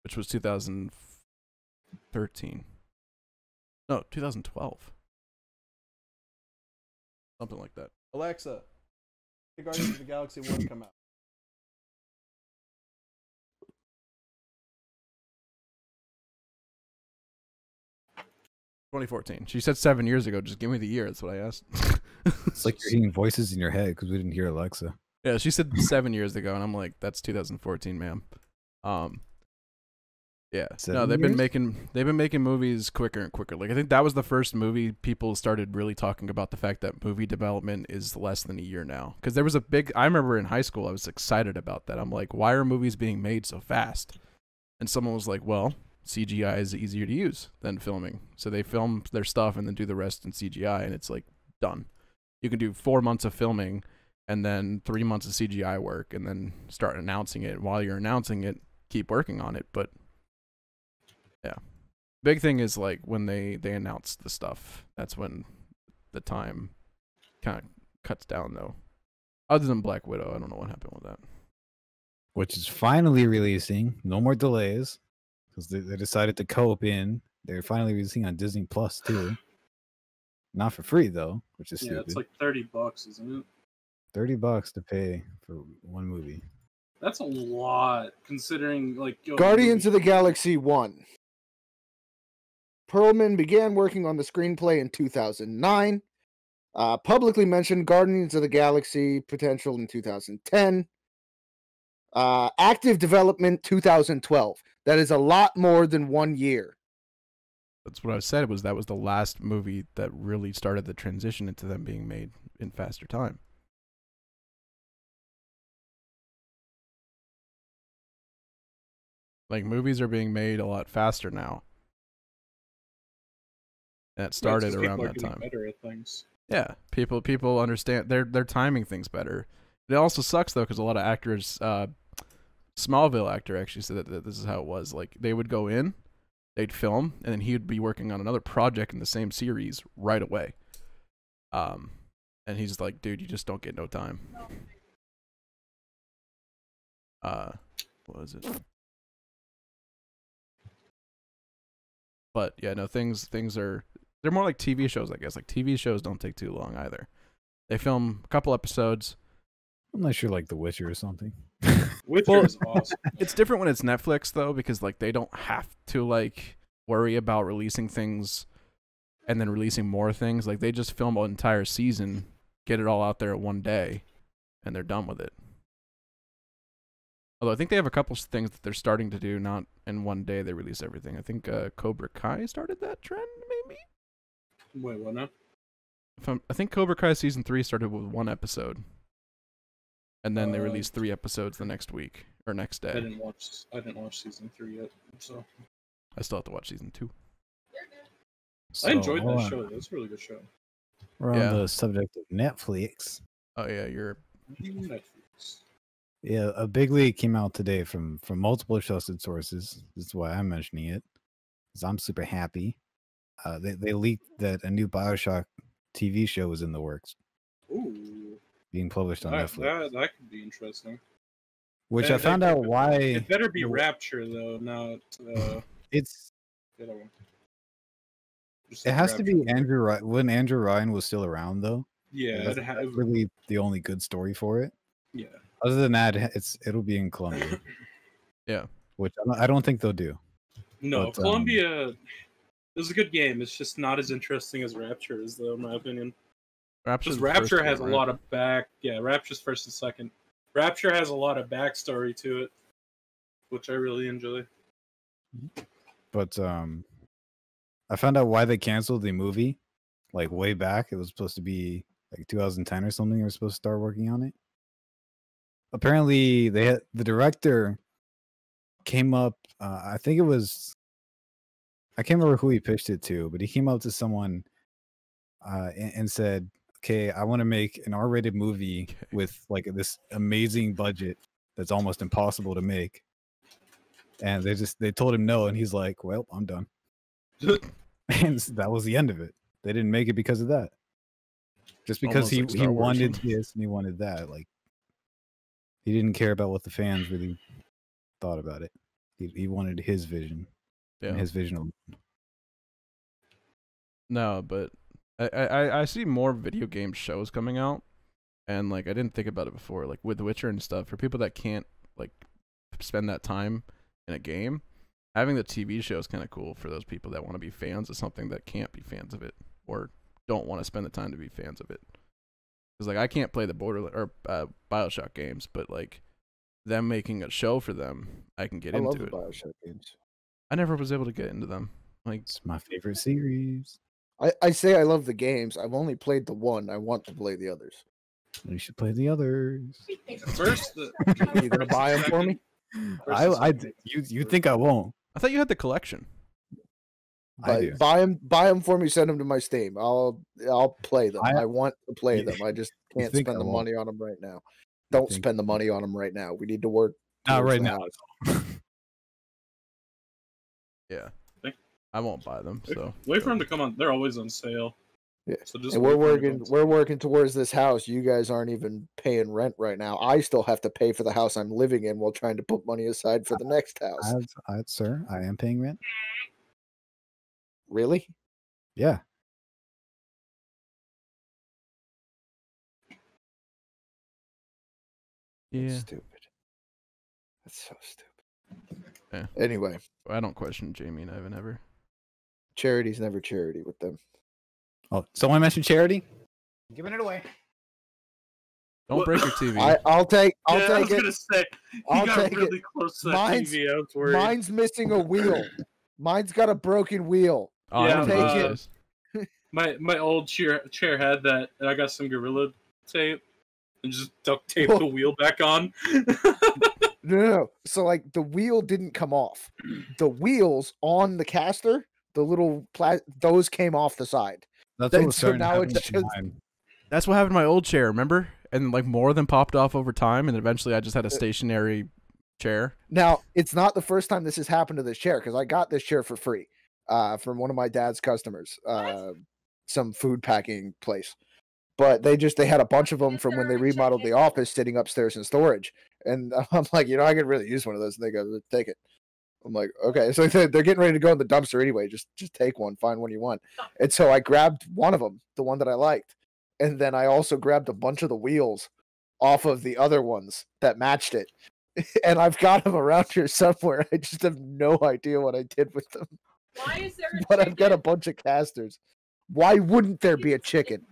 Speaker 3: which was 2013. No, 2012. Something like that. Alexa, the Guardians of the Galaxy 1 come out. 2014. She said 7 years ago. Just give me the year. That's what I asked.
Speaker 4: It's like you're hearing voices in your head because we didn't hear Alexa.
Speaker 3: Yeah, she said 7 years ago, and I'm like, that's 2014, ma'am. Yeah.
Speaker 4: 7
Speaker 3: No, they've been
Speaker 4: years?
Speaker 3: making movies quicker and quicker. Like I think that was the first movie people started really talking about the fact that movie development is less than a year now. Because there was a big. I remember in high school, I was excited about that. I'm like, why are movies being made so fast? And someone was like, well, CGI is easier to use than filming. So they film their stuff and then do the rest in CGI, and it's like done. You can do 4 months of filming and then 3 months of CGI work and then start announcing it. While you're announcing it, keep working on it. But yeah, big thing is like when they announce the stuff, that's when the time kind of cuts down though. Other than Black Widow, I don't know what happened with that.
Speaker 4: Which is finally releasing. No more delays because they decided to co-op in. They're finally releasing on Disney Plus too. Not for free though, which is
Speaker 1: Yeah,
Speaker 4: stupid.
Speaker 1: it's like $30, isn't it?
Speaker 4: $30 to pay for one movie.
Speaker 1: That's a lot considering like
Speaker 2: Guardians of the Galaxy 1. Perlman began working on the screenplay in 2009. Publicly mentioned Guardians of the Galaxy potential in 2010. Active development 2012. That is a lot more than 1 year.
Speaker 3: That's what I said. That was the last movie that really started the transition into them being made in faster time. Like movies are being made a lot faster now. And it started around that time.
Speaker 1: Better at things.
Speaker 3: Yeah, people understand they're timing things better. It also sucks though because a lot of actors, Smallville actor actually said that this is how it was. Like they would go in, they'd film, and then he would be working on another project in the same series right away. And he's like, dude, you just don't get no time. What is it? But yeah, no, things are, they're more like TV shows, I guess. Like TV shows don't take too long either. They film a couple episodes.
Speaker 4: Unless you're like The Witcher or something.
Speaker 1: Witcher is awesome.
Speaker 3: It's different when it's Netflix though, because like they don't have to like worry about releasing things and then releasing more things. Like they just film an entire season, get it all out there at one day, and they're done with it. Although I think they have a couple things that they're starting to do, not in one day they release everything. I think Cobra Kai started that trend, maybe?
Speaker 1: Wait, what now?
Speaker 3: I think Cobra Kai season 3 started with 1 episode. And then they released 3 episodes the next week or next day.
Speaker 1: I didn't watch season 3 yet, so
Speaker 3: I still have to watch season 2.
Speaker 1: I enjoyed that show. It was a really good show.
Speaker 4: We're on the subject of Netflix.
Speaker 3: Oh yeah, you're
Speaker 1: Netflix.
Speaker 4: Yeah, a big leak came out today from multiple trusted sources. This is why I'm mentioning it, because I'm super happy. They leaked that a new BioShock TV show was in the works.
Speaker 1: Ooh.
Speaker 4: Being published on Netflix.
Speaker 1: That could be interesting.
Speaker 4: Which I found out why.
Speaker 1: It better be Rapture though, not.
Speaker 4: It's.
Speaker 1: The other one.
Speaker 4: It has to be Andrew Ryan. When Andrew Ryan was still around, though.
Speaker 1: Yeah,
Speaker 4: that's really the only good story for it.
Speaker 1: Yeah.
Speaker 4: Other than that, it'll be in Colombia.
Speaker 3: Yeah.
Speaker 4: Which I don't think they'll do.
Speaker 1: No,
Speaker 4: but,
Speaker 1: Colombia is a good game. It's just not as interesting as Rapture is, though, in my opinion. Rapture has a lot of Rapture's first and second. Rapture has a lot of backstory to it, which I really enjoy.
Speaker 4: But I found out why they canceled the movie, like way back. It was supposed to be like 2010 or something. They were supposed to start working on it. Apparently, the director came up. I think it was. I can't remember who he pitched it to, but he came up to someone and said, "Okay, I want to make an R-rated movie with like this amazing budget that's almost impossible to make." And they told him no, and he's like, "Well, I'm done." And that was the end of it. They didn't make it because of that. Just because he wanted this and he wanted that. Like, he didn't care about what the fans really thought about it. He wanted his vision. Yeah. And his vision alone.
Speaker 3: No, but I see more video game shows coming out, and like I didn't think about it before, like with The Witcher and stuff. For people that can't like spend that time in a game, having the TV show is kind of cool for those people that want to be fans of something that can't be fans of it or don't want to spend the time to be fans of it. Because like I can't play the BioShock games, but like them making a show for them, I can get into it.
Speaker 2: I love the BioShock games.
Speaker 3: I never was able to get into them. Like
Speaker 4: It's my favorite series.
Speaker 2: I say I love the games. I've only played the one. I want to play the others.
Speaker 4: You should play the others.
Speaker 1: First,
Speaker 2: You gonna buy them for me?
Speaker 4: You think I won't?
Speaker 3: I thought you had the collection.
Speaker 4: I do.
Speaker 2: Buy them for me. Send them to my Steam. I'll play them. I want to play them. I just can't
Speaker 4: think
Speaker 2: spend
Speaker 4: I
Speaker 2: the
Speaker 4: won't?
Speaker 2: money on them right now. Don't
Speaker 4: think-
Speaker 2: spend the money on them right now. We need to work.
Speaker 4: Not
Speaker 2: towards
Speaker 4: right
Speaker 2: the
Speaker 4: now.
Speaker 2: house.
Speaker 3: Yeah. I won't buy them. So
Speaker 1: wait for them to come on. They're always on sale.
Speaker 2: Yeah.
Speaker 1: So just
Speaker 2: And
Speaker 1: wait
Speaker 2: we're
Speaker 1: for them
Speaker 2: working.
Speaker 1: to come
Speaker 2: We're working towards this house. You guys aren't even paying rent right now. I still have to pay for the house I'm living in while trying to put money aside for the next house.
Speaker 4: Sir, I am paying rent.
Speaker 2: Really?
Speaker 4: Yeah.
Speaker 3: yeah,
Speaker 2: That's stupid. That's so stupid.
Speaker 3: Yeah.
Speaker 2: Anyway,
Speaker 3: I don't question Jamie and Ivan ever.
Speaker 2: charity's never charity with them.
Speaker 4: Oh, someone mentioned charity. Giving it away.
Speaker 3: Don't break your TV.
Speaker 2: I'll take
Speaker 1: Yeah, I
Speaker 2: take
Speaker 1: was
Speaker 2: it.
Speaker 1: gonna say you
Speaker 2: I'll
Speaker 1: got
Speaker 2: take
Speaker 1: really
Speaker 2: it.
Speaker 1: close to that
Speaker 2: Mine's-
Speaker 1: TV. I was worried.
Speaker 2: Mine's missing a wheel. Mine's got a broken wheel.
Speaker 3: Oh, I
Speaker 1: Yeah,
Speaker 3: don't know
Speaker 2: take
Speaker 3: those
Speaker 2: it.
Speaker 3: guys.
Speaker 1: My old chair had that, and I got some Gorilla tape and just duct taped the wheel back on.
Speaker 2: No. So like the wheel didn't come off. The wheels on the caster, the little those came off the side.
Speaker 4: That's
Speaker 2: Then-
Speaker 4: what was
Speaker 2: so
Speaker 4: starting to
Speaker 2: now
Speaker 4: happen
Speaker 2: it's
Speaker 4: to
Speaker 2: just-
Speaker 4: mine.
Speaker 3: That's what happened to my old chair, remember? And like more of them popped off over time, and eventually I just had a stationary chair.
Speaker 2: Now, it's not the first time this has happened to this chair because I got this chair for free from one of my dad's customers, some food packing place. But they had a bunch of them from when they remodeled the office sitting upstairs in storage. And I'm like, I could really use one of those. And they go, take it. I'm like, okay. So they're getting ready to go in the dumpster anyway. Just take one, find one you want. And so I grabbed one of them, the one that I liked. And then I also grabbed a bunch of the wheels off of the other ones that matched it. And I've got them around here somewhere. I just have no idea what I did with them.
Speaker 5: Why is there a
Speaker 2: But I've got a
Speaker 5: chicken?
Speaker 2: bunch of casters. Why wouldn't there be a chicken?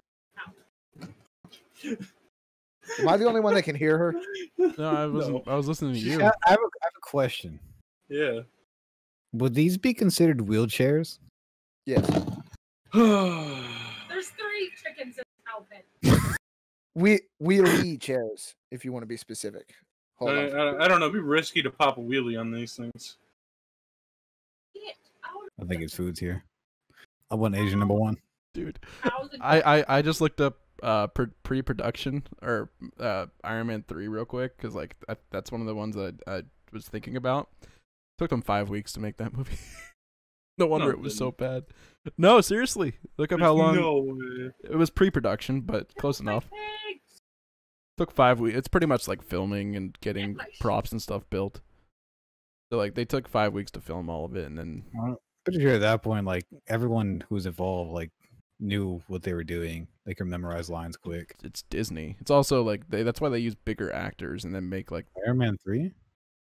Speaker 2: Am I the only one that can hear her?
Speaker 3: No, I was listening to you.
Speaker 4: I have a question.
Speaker 1: Yeah.
Speaker 4: Would these be considered wheelchairs?
Speaker 2: Yes.
Speaker 5: There's 3 chickens in the outfit.
Speaker 2: Wheelie chairs, if you want to be specific. Hold on.
Speaker 1: I don't know. It'd be risky to pop a wheelie on these things.
Speaker 5: Get out
Speaker 4: I think it's foods here. I want Asian number 1.
Speaker 3: Dude,
Speaker 5: of house and
Speaker 3: I just looked up pre-production or Iron Man 3 real quick because like that's one of the ones that I was thinking about. Took them 5 weeks to make that movie. No wonder it was so bad. No, seriously, look up how long.
Speaker 1: No way.
Speaker 3: It was pre-production, but close enough.
Speaker 5: pigs.
Speaker 3: Took 5 weeks. It's pretty much like filming and getting props and stuff built. So like they took 5 weeks to film all of it, and then
Speaker 4: Pretty sure at that point, like everyone who was involved, like knew what they were doing. They could memorize lines quick.
Speaker 3: it's Disney. It's also like that's why they use bigger actors and then make like
Speaker 4: Iron Man 3.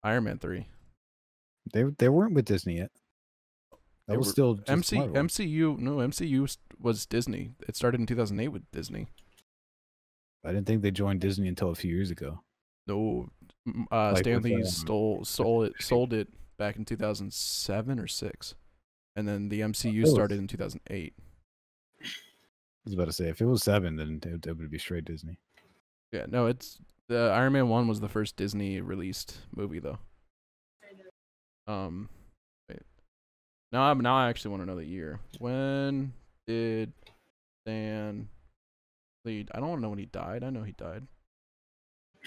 Speaker 3: Iron Man 3.
Speaker 4: They weren't with Disney yet.
Speaker 3: They
Speaker 4: That was
Speaker 3: were-
Speaker 4: still just Marvel.
Speaker 3: MCU was Disney. It started in 2008 with Disney.
Speaker 4: I didn't think they joined Disney until a few years ago.
Speaker 3: No,
Speaker 4: Like
Speaker 3: Stan
Speaker 4: with,
Speaker 3: Lee sold it back in 2007 or 6, and then the MCU
Speaker 4: was-
Speaker 3: started in 2008.
Speaker 4: I was about to say, if it was 7, then it would be straight Disney.
Speaker 3: Yeah, no, it's the Iron Man 1 was the first Disney released movie though. Wait. Now I actually want to know the year. When did Stan Lee? I don't want to know when he died. I know he died.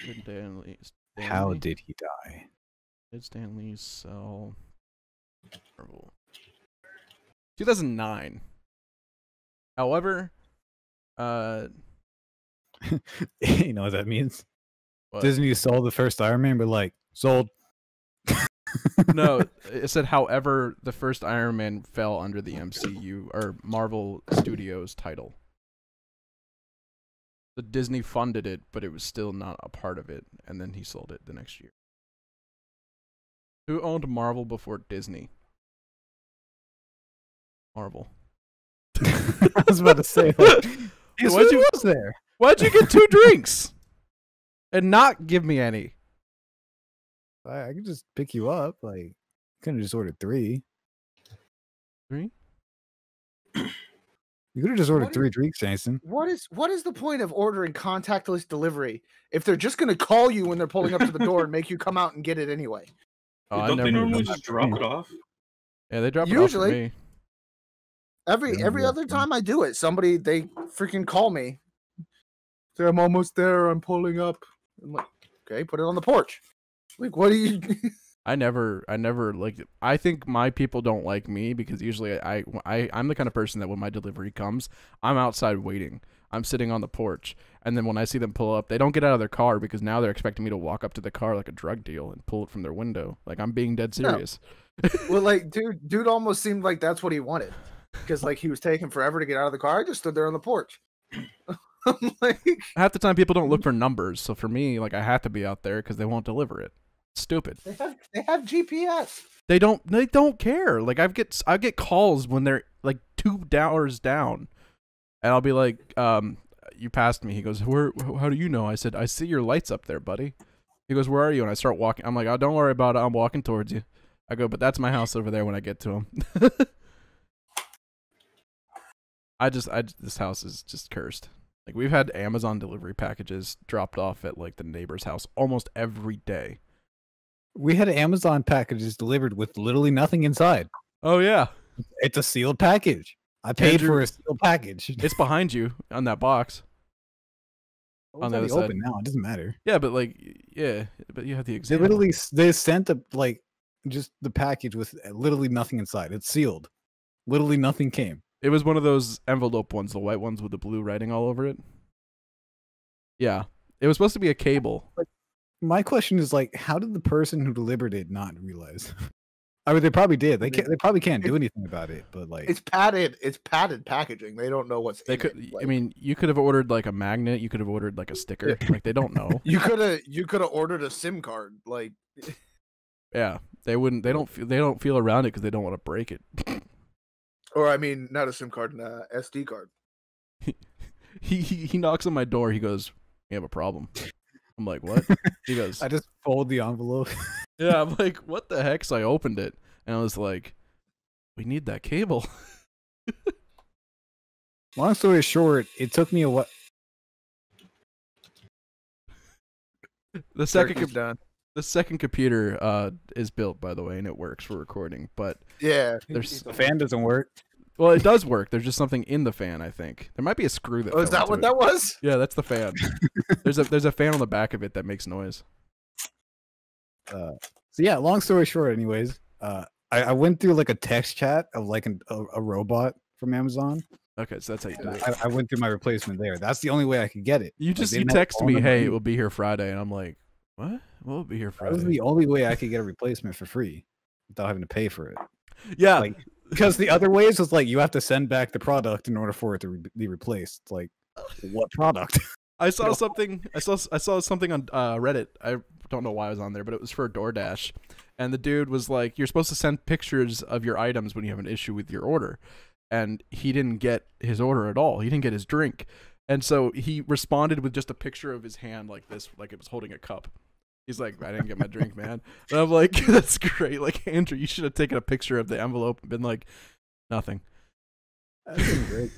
Speaker 3: When Stan Lee?
Speaker 4: How did he die?
Speaker 3: Did Stan Lee sell Marvel? 2009. However,
Speaker 4: You know what that means?
Speaker 3: what?
Speaker 4: Disney sold the first Iron Man, but like sold.
Speaker 3: No, it said, however, the first Iron Man fell under the MCU or Marvel Studios title. The Disney funded it, but it was still not a part of it, and then he sold it the next year. Who owned Marvel before Disney? Marvel.
Speaker 4: I was about to say, like, why'd you was there?
Speaker 3: Why'd you get 2 drinks and not give me any?
Speaker 4: I could just pick you up. Like, couldn't have just ordered 3.
Speaker 3: 3?
Speaker 4: You could have just ordered 3 drinks, Jason.
Speaker 2: What is the point of ordering contactless delivery if they're just going to call you when they're pulling up to the door and make you come out and get it anyway?
Speaker 3: Oh,
Speaker 1: Don't they normally just drop it off?
Speaker 3: Yeah, they drop
Speaker 2: Usually.
Speaker 3: it off for me.
Speaker 2: Every other time I do it, they freaking call me. Say, I'm almost there. I'm pulling up. I'm like, okay, put it on the porch. Like, what do you?
Speaker 3: I never like. I think my people don't like me because usually I'm the kind of person that when my delivery comes, I'm outside waiting. I'm sitting on the porch, and then when I see them pull up, they don't get out of their car because now they're expecting me to walk up to the car like a drug deal and pull it from their window. Like I'm being dead serious.
Speaker 2: No. Well, like, dude almost seemed like that's what he wanted because like he was taking forever to get out of the car. I just stood there on the porch. I'm like,
Speaker 3: half the time people don't look for numbers, so for me, like I have to be out there because they won't deliver it. It's stupid.
Speaker 2: They have GPS.
Speaker 3: They don't care. Like I get calls when they're like 2 hours down. And I'll be like, you passed me. He goes, how do you know? I said, I see your lights up there, buddy. He goes, where are you? And I start walking. I'm like, oh, don't worry about it. I'm walking towards you. I go, but that's my house over there when I get to him. This house is just cursed. Like we've had Amazon delivery packages dropped off at like the neighbor's house almost every day.
Speaker 4: We had Amazon packages delivered with literally nothing inside.
Speaker 3: Oh yeah.
Speaker 4: It's a sealed package. I paid for a sealed package.
Speaker 3: It's behind you on that box.
Speaker 4: On the other side. Open now. It doesn't matter.
Speaker 3: Yeah, but like, yeah, but you have the exam.
Speaker 4: They sent just the package with literally nothing inside. It's sealed. Literally nothing came.
Speaker 3: It was one of those envelope ones, the white ones with the blue writing all over it. Yeah, it was supposed to be a cable.
Speaker 4: My question is like, how did the person who delivered it not realize? I mean, they probably did. They probably can't do anything about it, but like
Speaker 2: it's padded packaging. They don't know what's in it.
Speaker 3: I mean, you could have ordered like a magnet. You could have ordered like a sticker. Like they don't know.
Speaker 2: You could have ordered a SIM card. Like,
Speaker 3: yeah, they wouldn't. They don't feel around it because they don't want to break it.
Speaker 2: Or I mean, not a SIM card, an SD card.
Speaker 3: He knocks on my door. He goes, "We have a problem." I'm like, "What?" He goes,
Speaker 4: "I just fold the envelope."
Speaker 3: Yeah, I'm like, "What the heck?" So I opened it, and I was like, "We need that cable."
Speaker 4: Long story short, it took me a what?
Speaker 3: The second computer is built, by the way, and it works for recording. But
Speaker 2: yeah,
Speaker 4: the fan doesn't work.
Speaker 3: Well, it does work. There's just something in the fan, I think. There might be a screw that.
Speaker 2: Oh, is that what that was?
Speaker 3: Yeah, that's the fan. There's a fan on the back of it that makes noise.
Speaker 4: So yeah, long story short, anyways, I went through like a text chat of like a robot from Amazon.
Speaker 3: Okay, so that's how you do it.
Speaker 4: I went through my replacement there. That's the only way I could get it.
Speaker 3: You text me, hey, it will be here Friday, and I'm like, what? We'll be here Friday.
Speaker 4: That was the only way I could get a replacement for free without having to pay for it.
Speaker 3: Yeah.
Speaker 4: Like, because the other ways was like you have to send back the product in order for it to be replaced. It's like, what product?
Speaker 3: I saw something. I saw something on Reddit. I don't know why I was on there, but it was for DoorDash, and the dude was like, "You're supposed to send pictures of your items when you have an issue with your order," and he didn't get his order at all. He didn't get his drink, and so he responded with just a picture of his hand like this, like it was holding a cup. He's like, I didn't get my drink, man. And I'm like, that's great. Like, Andrew, you should have taken a picture of the envelope and been like, nothing.
Speaker 4: That's great.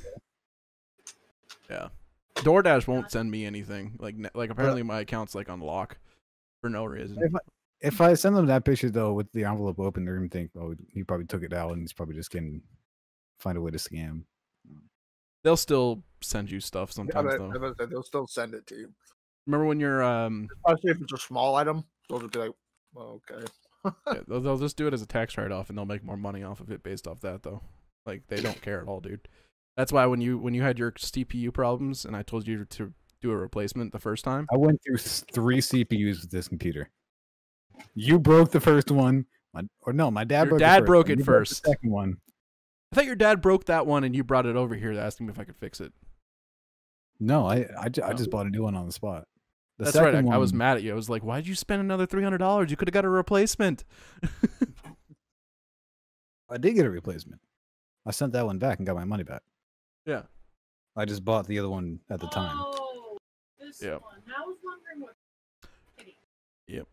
Speaker 3: Yeah. DoorDash won't send me anything. Like apparently my account's like on lock for no reason.
Speaker 4: If I send them that picture though with the envelope open, they're gonna think, oh, he probably took it out and he's probably just gonna find a way to scam.
Speaker 3: They'll still send you stuff sometimes though.
Speaker 2: They'll still send it to you.
Speaker 3: Remember when you're
Speaker 2: especially if it's a small item, they'll just be like, well, okay.
Speaker 3: Yeah, they'll just do it as a tax write-off and they'll make more money off of it based off that though. Like they don't care at all, dude. That's why when you had your CPU problems and I told you to do a replacement the first time,
Speaker 4: I went through 3 CPUs with this computer. You broke the first one, my dad.
Speaker 3: Your dad broke it
Speaker 4: broke
Speaker 3: first.
Speaker 4: The second one.
Speaker 3: I thought your dad broke that one and you brought it over here to ask him if I could fix it.
Speaker 4: No, I just bought a new one on the spot.
Speaker 3: That's right. I was mad at you. I was like, why'd you spend another $300? You could have got a replacement.
Speaker 4: I did get a replacement. I sent that one back and got my money back.
Speaker 3: Yeah.
Speaker 4: I just bought the other one at the time.
Speaker 5: Oh, this
Speaker 3: Yep.
Speaker 5: one. I was wondering what.
Speaker 3: Yep.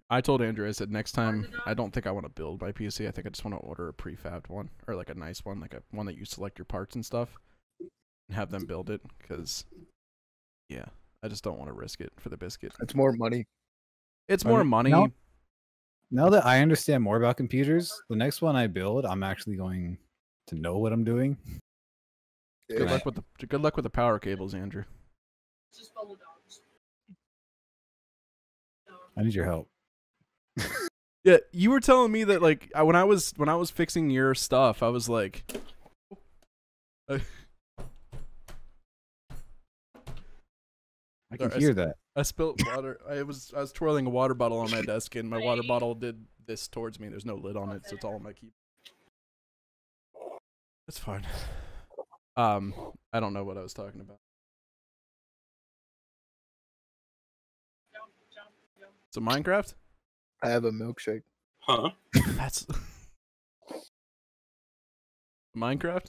Speaker 3: I told Andrew, I said next time I don't think I want to build my PC. I think I just want to order a prefabbed one or like a nice one, like a one that you select your parts and stuff, and have them build it. Because yeah, I just don't want to risk it for the biscuit.
Speaker 2: It's more money.
Speaker 3: It's more money.
Speaker 4: Now that I understand more about computers, the next one I build, I'm actually going to know what I'm doing.
Speaker 3: Good luck with the power cables, Andrew.
Speaker 5: Just follow dogs.
Speaker 4: I need your help.
Speaker 3: Yeah, you were telling me that like when I was fixing your stuff, I was like,
Speaker 4: I can hear that.
Speaker 3: I spilled water. I was twirling a water bottle on my desk, and my water bottle did this towards me. There's no lid on it, so it's all on my keyboard. It's fine. I don't know what I was talking about. So Minecraft?
Speaker 2: I have a milkshake.
Speaker 1: Huh?
Speaker 3: That's Minecraft?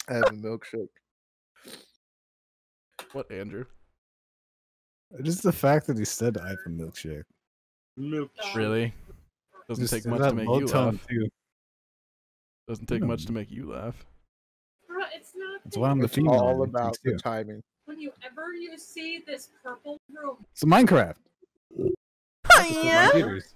Speaker 2: I have a milkshake.
Speaker 3: What, Andrew?
Speaker 4: Just the fact that he said I have a milkshake.
Speaker 3: Really? Doesn't
Speaker 4: Just
Speaker 3: take
Speaker 4: in
Speaker 3: much
Speaker 4: that
Speaker 3: to make
Speaker 4: low
Speaker 3: you
Speaker 4: tone,
Speaker 3: laugh.
Speaker 4: too.
Speaker 3: Doesn't take much to make you laugh.
Speaker 5: Bruh, it's not.
Speaker 4: That's why I'm the
Speaker 2: It's
Speaker 4: female.
Speaker 2: all
Speaker 4: in
Speaker 2: about
Speaker 4: things,
Speaker 2: the
Speaker 4: too.
Speaker 2: timing.
Speaker 5: Whenever you see this purple room,
Speaker 4: So Minecraft.
Speaker 3: Hiya!
Speaker 4: Computers.